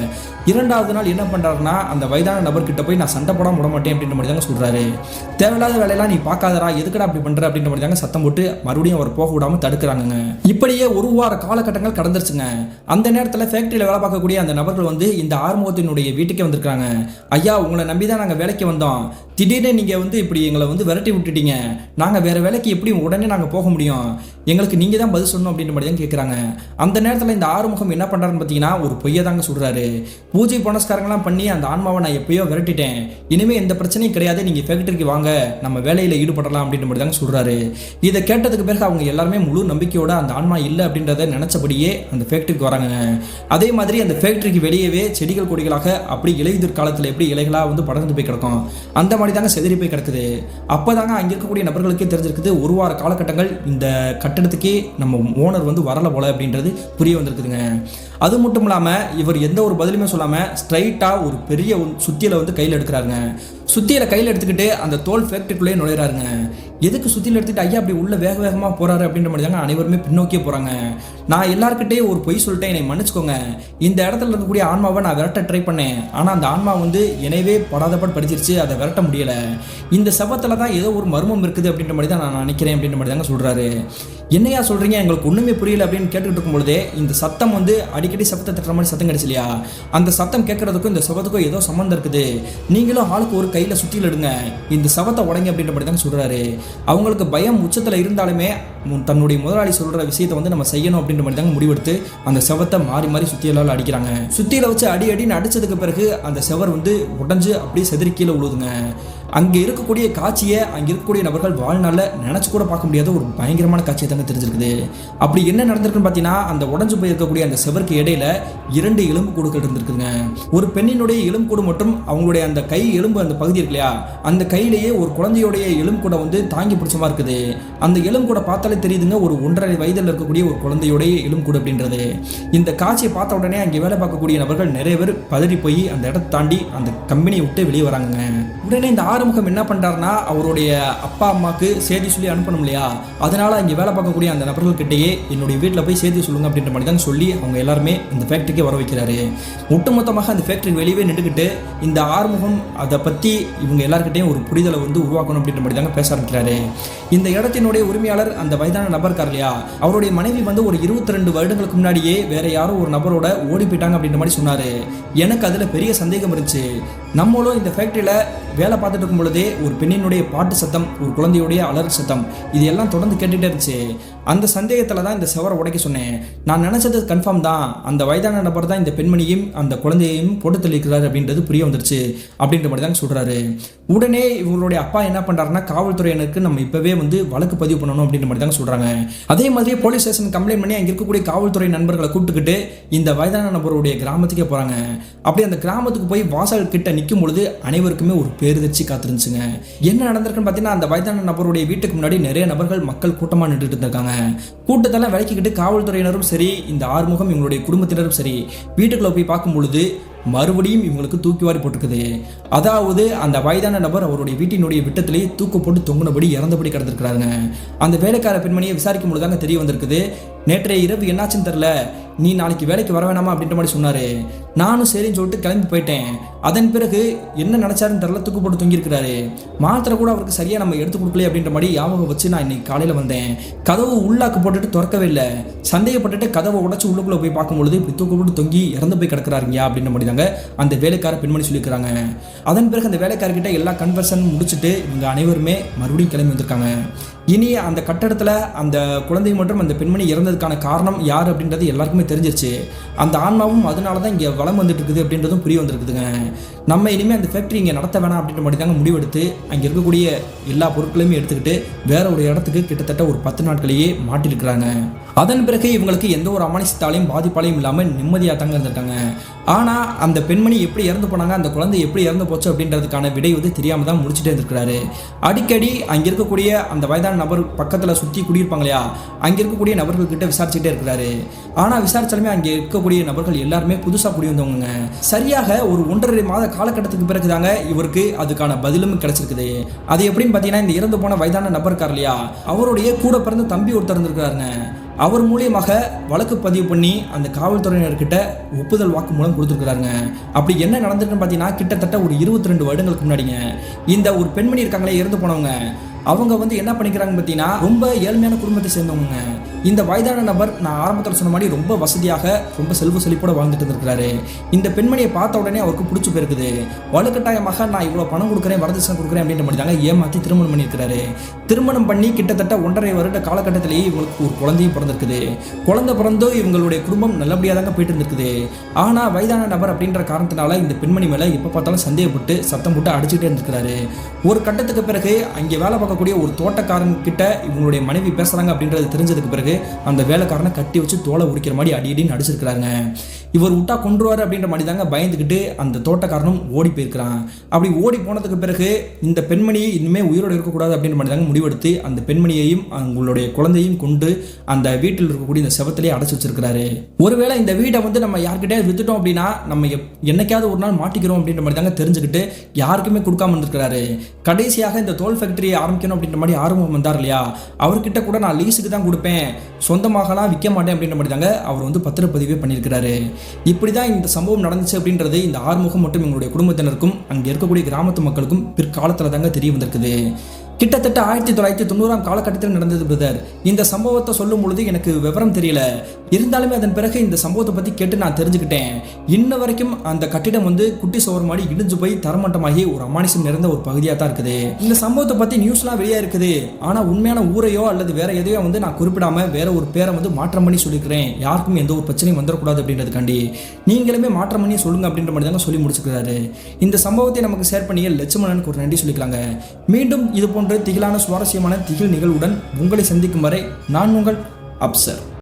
2வது நாள் என்ன பண்ணுறாருன்னா, அந்த வயதான நபர்கிட்ட போய் நான் சண்டை போடாம விட மாட்டேன் அப்படின்ற மாதிரி தாங்க சொல்கிறாரு. தேவையில்லாத வேலையெல்லாம் நீ பார்க்காதரா, எதுக்கடா அப்படி பண்ணுற அப்படின்ற மாதிரி தாங்க சத்தம் போட்டு மறுபடியும் அவர் போக விடாமல் தடுக்கிறாங்க. இப்படியே 1 வார காலகட்டங்கள் கடந்துருச்சுங்க. அந்த நேரத்தில் ஃபேக்டரியில் வேலை பார்க்கக்கூடிய அந்த நபர்கள் வந்து இந்த ஆறுமுகத்தினுடைய வீட்டுக்கே வந்திருக்காங்க. ஐயா, உங்களை நம்பி தான் நாங்கள் வேலைக்கு வந்தோம், திடீர்னு நீங்கள் வந்து இப்படி எங்களை வந்து விரட்டி விட்டுட்டீங்க, நாங்கள் வேறு வேலைக்கு எப்படி உடனே நாங்கள் போக முடியும், எங்களுக்கு நீங்கள் தான் பதில் சொல்லணும் அப்படின்ற மாதிரி தான் கேட்குறாங்க. அந்த நேரத்தில் இந்த ஆறுமுகம் என்ன பண்ணுறாருன்னு பார்த்தீங்கன்னா ஒரு பொய்யை தாங்க சொல்கிறாரு. பூஜை புனஸ்காரங்களாம் பண்ணி அந்த ஆன்மாவை நான் எப்பயோ விரட்டிட்டேன், இனிமேல் எந்த பிரச்சனையும் கிடையாது, நீங்கள் ஃபேக்டரிக்கு வாங்க, நம்ம வேலையில் ஈடுபடலாம் அப்படின்ற மாதிரி தாங்க சொல்கிறாரு. இதை கேட்டதுக்கு பிறகு அவங்க எல்லாருமே முழு நம்பிக்கையோட அந்த ஆன்மா இல்லை அப்படின்றத நினச்சபடியே அந்த ஃபேக்டரிக்கு வராங்க. அதே மாதிரி அந்த ஃபேக்டரிக்கு வெளியவே செடிகள் கொடிகளாக அப்படி இலையுதிர் காலத்தில் எப்படி இலைகளாக வந்து படர்ந்து போய் கிடக்கும், அந்த மாதிரி தாங்க செதறி போய் கிடக்குது. அப்போ தாங்க அங்கே இருக்கக்கூடிய நபர்களுக்கே தெரிஞ்சிருக்குது 1 வார காலகட்டங்கள் இந்த கட்டடத்துக்கே நம்ம ஓனர் வந்து வரல போல அப்படின்றது புரிய வந்திருக்குதுங்க. அது மட்டும் இல்லாமல் இவர் எந்த ஒரு பதிலுமே சொல்லாமல் ஸ்ட்ரைட்டாக ஒரு பெரிய சுத்தியலை வந்து கையில் எடுக்கிறாருங்க. சுத்தியலை கையில் எடுத்துக்கிட்டு அந்த தோல் ஃபேக்டரிக்குள்ளேயே நுழையிறாருங்க. எதுக்கு சுத்தியில் எடுத்துக்கிட்டு ஐயா அப்படி உள்ள வேக வேகமாக போகிறாரு அப்படின்ற மாதிரி தாங்க அனைவருமே பின்னோக்கியே போகிறாங்க. நான் எல்லாருக்கிட்டையும் ஒரு பொய் சொல்லிட்டேன், என்னை மன்னிச்சுக்கோங்க, இந்த இடத்துல இருக்கக்கூடிய ஆன்மாவை நான் விரட்ட ட்ரை பண்ணேன், ஆனால் அந்த ஆன்மா வந்து எனவே படாதபாடு படிச்சிருச்சு, அதை விரட்ட முடியலை, இந்த சபத்தில் தான் ஏதோ ஒரு மர்மம் இருக்குது அப்படின்ற மாதிரி தான் நான் நினைக்கிறேன் அப்படின்ற மாதிரி தாங்க சொல்கிறாரு. என்னையா சொல்கிறீங்க, எங்களுக்கு ஒன்றுமே புரியல அப்படின்னு கேட்டுக்கிட்டு இருக்கும்பொழுதே இந்த சத்தம் வந்து அடிக்கடி சத்தத்தை தட்டுற மாதிரி சத்தம் கிடைச்சு இல்லையா, அந்த சத்தம் கேட்கறதுக்கும் இந்த சபத்துக்கும் ஏதோ சம்மந்தம் இருக்குது, நீங்களும் ஆளுக்கு ஒரு கையில் சுற்றியில் எடுங்க, இந்த சபத்தை உடைங்க அப்படின்ற மாதிரி தாங்க சொல்கிறாரு. அவங்களுக்கு பயம் உச்சத்தில் இருந்தாலுமே தன்னுடைய முதலாளி சொல்கிற விஷயத்தை வந்து நம்ம செய்யணும் அப்படின்ற மாதிரி தாங்க முடிவெடுத்து அந்த செவத்தை மாறி மாறி சுத்தியலால் அடிக்கிறாங்க. சுத்தியில வச்சு அடின்னு அடிச்சதுக்கு பிறகு அந்த செவர் வந்து உடஞ்சு அப்படியே செதறி கீழே விழுதுங்க. அங்கே இருக்கக்கூடிய காட்சியை அங்கே இருக்கக்கூடிய நபர்கள் வாழ்நாளில் நினச்சி கூட பார்க்க முடியாத ஒரு பயங்கரமான காட்சியை தாங்க தெரிஞ்சிருக்குது. அப்படி என்ன நடந்திருக்குன்னு பார்த்தீங்கன்னா, அந்த உடஞ்சு போயிருக்கக்கூடிய அந்த செவருக்கு இடையில 2 எலும்பு கூடுகள் இருந்திருக்குதுங்க. ஒரு பெண்ணினுடைய எலும்பு கூடு மற்றும் அவங்களுடைய அந்த கை எலும்பு அந்த பகுதி இருக்கு இல்லையா, அந்த கையிலேயே ஒரு குழந்தையோடைய எலும்பு கூட வந்து தாங்கி பிடிச்சமா இருக்குது. அந்த எலும்பு கூட பார்த்தாலே தெரியுதுங்க, ஒரு 1.5 வயதில் இருக்கக்கூடிய ஒரு குழந்தையோடைய எலும்பு கூடு அப்படின்றது. இந்த காட்சியை பார்த்த உடனே அங்கே வேலை பார்க்கக்கூடிய நபர்கள் நிறைய பேர் பதறி போய் அந்த இடத்தை தாண்டி அந்த கம்பெனியை விட்டு வெளியே வராங்க. உடனே இந்த ஆறுமுகம் என்ன பண்றாருன்னா அவருடைய அப்பா அம்மாக்கு செய்தி சொல்லி அனுப்பணும் இல்லையா, அதனால இங்கே வேலை பார்க்கக்கூடிய அந்த நபர்கள்கிட்டயே என்னுடைய வீட்டில் போய் செய்தி சொல்லுங்க அப்படின்ற மாதிரி தான் சொல்லி அவங்க எல்லாருமே இந்த ஃபேக்ட்ரிக்கே வர வைக்கிறாரு. ஒட்டுமொத்தமாக அந்த ஃபேக்ட்ரி வெளியே நின்றுக்கிட்டு இந்த ஆறுமுகம் அதை பற்றி இவங்க எல்லாருக்கிட்டையும் ஒரு புரிதலை ஓருவாக்கணும் அப்படின்ற மாதிரி தாங்க பேச ஆரம்பிக்கிறாரு. இந்த இடத்தினுடைய உரிமையாளர் அந்த வயதான நபர் இருக்கார் இல்லையா, அவருடைய மனைவி ஒரு 22 வருடங்களுக்கு முன்னாடியே வேற யாரோ ஒரு நபரோட ஓடி போயிட்டாங்க அப்படின்ற மாதிரி சொன்னாரு. எனக்கு அதுல பெரிய சந்தேகம் இருந்துச்சு. நம்மளும் இந்த ஃபேக்டரியில வேலை பார்த்துட்டு இருக்கும் பொழுதே ஒரு பெண்ணினுடைய பாட்டு சத்தம், ஒரு குழந்தையுடைய அலறல் சத்தம், இது எல்லாம் தொடர்ந்து கேட்டுட்டே இருந்துச்சு. அந்த சந்தேகத்துல தான் இந்த செவரை உடைக்க சொன்னேன். நான் நினைச்சது கன்ஃபார்ம் தான், அந்த வயதான நபர் தான் இந்த பெண்மணியும் அந்த குழந்தையையும் போட்டு தள்ளிக்கிறாரு அப்படின்றது புரிய வந்துருச்சு அப்படின்ற மாதிரி தான் சொல்றாரு. உடனே இவங்களுடைய அப்பா என்ன பண்றாருன்னா காவல்துறையினருக்கு நம்ம இப்பவே வழக்கு பதிவு பண்ணணும் அப்படின்ற மாதிரி தாங்க சொல்றாங்க. அதே மாதிரி போலீஸ் ஸ்டேஷன் கம்ப்ளைண்ட் பண்ணி அங்க இருக்கக்கூடிய காவல்துறை நண்பர்களை கூப்பிட்டுக்கிட்டு இந்த வயதான நபருடைய கிராமத்துக்கே போறாங்க. அப்படி அந்த கிராமத்துக்கு போய் வாசல் கிட்ட நிற்கும் பொழுது அனைவருக்குமே ஒரு பேருதிர்ச்சி காத்திருந்துச்சுங்க. என்ன நடந்திருக்குன்னு பார்த்தீங்கன்னா, அந்த வயதான நபருடைய வீட்டுக்கு முன்னாடி நிறைய நபர்கள் மக்கள் கூட்டமாக நின்றுட்டு இருக்காங்க. கூட்டத்தெல்லாம் விலக்கிக்கிட்டு காவல்துறையினரும் சரி, இந்த ஆறுமுகம் இவங்களுடைய குடும்பத்தினரும் சரி வீட்டுக்குள்ள போய் பார்க்கும் பொழுது மறுபடியும் இவங்களுக்கு தூக்கி வாரி போட்டிருக்குது. அதாவது அந்த வயதான நபர் அவருடைய வீட்டினுடைய விட்டத்திலேயே தூக்கு போட்டு தொங்குனபடி இறந்தபடி கிடந்திருக்கிறாருங்க. அந்த வேலைக்கார பெண்மணியை விசாரிக்கும் பொழுது தாங்க தெரிய வந்திருக்குது, நேற்றைய இரவு என்னாச்சுன்னு தெரில, நீ நாளைக்கு வேலைக்கு வர வேணாமா அப்படின்ற மாதிரி சொன்னாரு. நானும் சரின்னு சொல்லிட்டு கிளம்பி போயிட்டேன். அதன் பிறகு என்ன நினைச்சாருன்னு தெரில, தூக்கு போட்டு தொங்கியிருக்கிறாரு. மாத்திரை கூட அவருக்கு சரியா நம்ம எடுத்து கொடுக்கல அப்படின்ற மாதிரி ஞாபகம் வச்சு நான் இன்னைக்கு காலையில வந்தேன். கதவு உள்ளாக்கு போட்டுட்டு திறக்கவே இல்லை. சந்தேகப்பட்டுட்டு கதவை உடச்சு உள்ளுக்குள்ள போய் பார்க்கும்பொழுது இப்படி தூக்கு போட்டு தொங்கி இறந்து போய் கிடக்குறாருங்க அப்படின்ற மாதிரி தாங்க அந்த வேலைக்கார பெண்மணி சொல்லியிருக்கிறாங்க. அதன் பிறகு அந்த வேலைக்காரர்கிட்ட எல்லா கன்வர்சன் முடிச்சுட்டு இவங்க அனைவருமே மறுபடியும் கிளம்பி வந்திருக்காங்க. இனி அந்த கட்டடத்தில் அந்த குழந்தை மற்றும் அந்த பெண்மணி இறந்ததுக்கான காரணம் யார் அப்படின்றது எல்லாருக்குமே தெரிஞ்சிருச்சு. அந்த ஆன்மாவும் அதனால தான் இங்கே வளம் வந்துட்டு இருக்குது அப்படின்றதும் புரிய வந்திருக்குதுங்க. நம்ம இனிமேல் அந்த ஃபேக்ட்ரி இங்கே நடத்த வேணாம் அப்படின்ற மாதிரி தாங்க முடிவெடுத்து அங்கே இருக்கக்கூடிய எல்லா பொருட்களையுமே எடுத்துக்கிட்டு வேற ஒரு இடத்துக்கு கிட்டத்தட்ட ஒரு 10 நாட்களையே மாட்டிருக்கிறாங்க. அதன் பிறகு இவங்களுக்கு எந்த ஒரு அமானுஷத்தாலையும் பாதிப்பாலையும் இல்லாமல் நிம்மதியாக தாங்க இருந்திருக்காங்க. ஆனால் அந்த பெண்மணி எப்படி இறந்து போனாங்க, அந்த குழந்தை எப்படி இறந்து போச்சு அப்படின்றதுக்கான விடை தெரியாமல் தான் முடிச்சுட்டே இருந்திருக்கிறாரு. அடிக்கடி அங்கே இருக்கக்கூடிய அந்த வயதான நபர் பக்கத்தில் சுற்றி குடியிருப்பாங்க இல்லையா, அங்கே இருக்கக்கூடிய நபர்கள்கிட்ட விசாரிச்சுட்டே இருக்கிறாரு. ஆனால் விசாரிச்சாலுமே அங்கே இருக்கக்கூடிய நபர்கள் எல்லாருமே புதுசாக குடி வந்தவங்க. சரியாக ஒரு 1.5 மாத காலகட்டத்துக்கு பிறகு தாங்க இவருக்கு அதுக்கான பதிலும் கிடைச்சிருக்குது. அது எப்படின்னு பார்த்தீங்கன்னா, இந்த இறந்து போன வயதான நபர் இருக்கார் இல்லையா, அவருடைய கூட பிறந்த தம்பி ஒருத்தர் இருந்திருக்காருங்க. அவர் மூலியமாக வழக்கு பதிவு பண்ணி அந்த காவல்துறையினர்கிட்ட ஒப்புதல் வாக்கு மூலம் கொடுத்துருக்காருங்க. அப்படி என்ன நடந்திருக்குன்னு பார்த்தீங்கன்னா, கிட்டத்தட்ட ஒரு 22 வருடங்களுக்கு முன்னாடிங்க இந்த ஒரு பெண்மணி இருக்காங்களே இறந்து போனவங்க, அவங்க என்ன பண்ணிக்கிறாங்க பார்த்தீங்கன்னா, ரொம்ப ஏழ்மையான குடும்பத்தை சேர்ந்தவங்க. இந்த வயதான நபர் நான் ஆரம்பத்தில் சொன்ன மாதிரி ரொம்ப வசதியாக ரொம்ப செல்வ செழிப்போட வாழ்ந்துட்டு இருந்திருக்கிறாரு. இந்த பெண்மணியை பார்த்த உடனே அவருக்கு பிடிச்சி போயிருக்குது. வலுக்கட்டாயமாக நான் இவ்வளோ பணம் கொடுக்குறேன், வரதட்சணை கொடுக்குறேன் அப்படின்ற மாதிரி தாங்க ஏமாற்றி திருமணம் பண்ணியிருக்கிறாரு. திருமணம் பண்ணி கிட்டத்தட்ட 1.5 வருட காலகட்டத்திலேயே இவங்களுக்கு ஒரு குழந்தையும் பிறந்திருக்குது. குழந்தை பிறந்தோ இவங்களுடைய குடும்பம் நல்லபடியாக தாங்க போயிட்டு இருந்திருக்குது. ஆனால் வயதான நபர் அப்படின்ற காரணத்தினால இந்த பெண்மணி மேலே எப்போ பார்த்தாலும் சந்தேகப்பட்டு சத்தம் போட்டு அடிச்சுட்டே இருந்திருக்கிறாரு. ஒரு கட்டத்துக்கு பிறகு அங்கே வேலை பார்க்கக்கூடிய ஒரு தோட்டக்காரன் கிட்ட இவங்களுடைய மனைவி பேசுறாங்க அப்படின்றது தெரிஞ்சதுக்கு பிறகு அந்த வேலைக்காரனை கட்டி வச்சு தோலை உரிக்கிற மாதிரி அடிக்கடி நடிச்சிருக்கிறாங்க. இவர் விட்டா கொன்றுவாரு அப்படின்ற மாதிரி தாங்க பயந்துக்கிட்டு அந்த தோட்டக்காரனும் ஓடி போயிருக்கிறான். அப்படி ஓடி போனதுக்கு பிறகு இந்த பெண்மணி இனிமே உயிரோடு இருக்கக்கூடாது அப்படின்ற மாதிரி தாங்க முடிவெடுத்து அந்த பெண்மணியையும் அவங்களுடைய குழந்தையும் கொண்டு அந்த வீட்டில் இருக்கக்கூடிய இந்த செவத்திலேயே அடைச்சு வச்சிருக்கிறாரு. ஒருவேளை இந்த வீடை நம்ம யார்கிட்டயாவது வித்துட்டோம் அப்படின்னா நம்ம என்னைக்காவது ஒரு நாள் மாட்டிக்கிறோம் அப்படின்ற மாதிரி தாங்க தெரிஞ்சுக்கிட்டு யாருக்குமே கொடுக்காம இருந்திருக்கிறாரு. கடைசியாக இந்த தோல் ஃபேக்டரியை ஆரம்பிக்கணும் அப்படின்ற மாதிரி ஆர்வம் வந்தார் இல்லையா, அவர்கிட்ட கூட நான் லீஸுக்கு தான் கொடுப்பேன், சொந்தமாகலாம் விற்க மாட்டேன் அப்படின்ற மாதிரி தாங்க அவர் பத்திரப்பதிவே பண்ணியிருக்கிறாரு. இப்படி தான் இந்த சம்பவம் நடந்துச்சு அப்படின்றது இந்த ஆறுமுகம் மற்றும் எங்களுடைய குடும்பத்தினருக்கும் அங்கே இருக்கக்கூடிய கிராமத்து மக்களுக்கும் பிற்காலத்தில் தாங்க தெரிய வந்திருக்குது. கிட்டத்தட்ட 1990 காலகட்டத்தில் நடந்தது பிரதர். இந்த சம்பவத்தை சொல்லும் பொழுது எனக்கு விவரம் தெரியல, இருந்தாலுமே அதன் பிறகு இந்த சம்பவத்தை பற்றி கேட்டு நான் தெரிஞ்சுக்கிட்டேன். இன்ன வரைக்கும் அந்த கட்டிடம் குட்டி சோறு மாதிரி இடிஞ்சு போய் தரமட்டமாகி ஒரு அமானுஷம் நிறைந்த ஒரு பகுதியாக தான் இருக்குது. இந்த சம்பவத்தை பற்றி நியூஸ்லாம் வெளியே இருக்குது. ஆனால் உண்மையான ஊரையோ அல்லது வேற எதையோ நான் குறிப்பிடாம வேற ஒரு பேரை மாற்றம் பண்ணி சொல்லிக்கிறேன், யாருக்கும் எந்த ஒரு பிரச்சனையும் வந்துடக்கூடாது அப்படின்றதுக்காண்டி. நீங்களுமே மாற்றம் பண்ணி சொல்லுங்க அப்படின்ற மாதிரி தாங்க சொல்லி முடிச்சுக்கிறாரு. இந்த சம்பவத்தை நமக்கு ஷேர் பண்ணிய லட்சுமணனுக்கு ஒரு நன்றி சொல்லிக்கலாங்க. மீண்டும் இது போன்ற திகிலான சுவாரஸ்யமான திகில் நிகழ்வுடன் உங்களை சந்திக்கும் வரை நான் உங்கள் அப்சர்.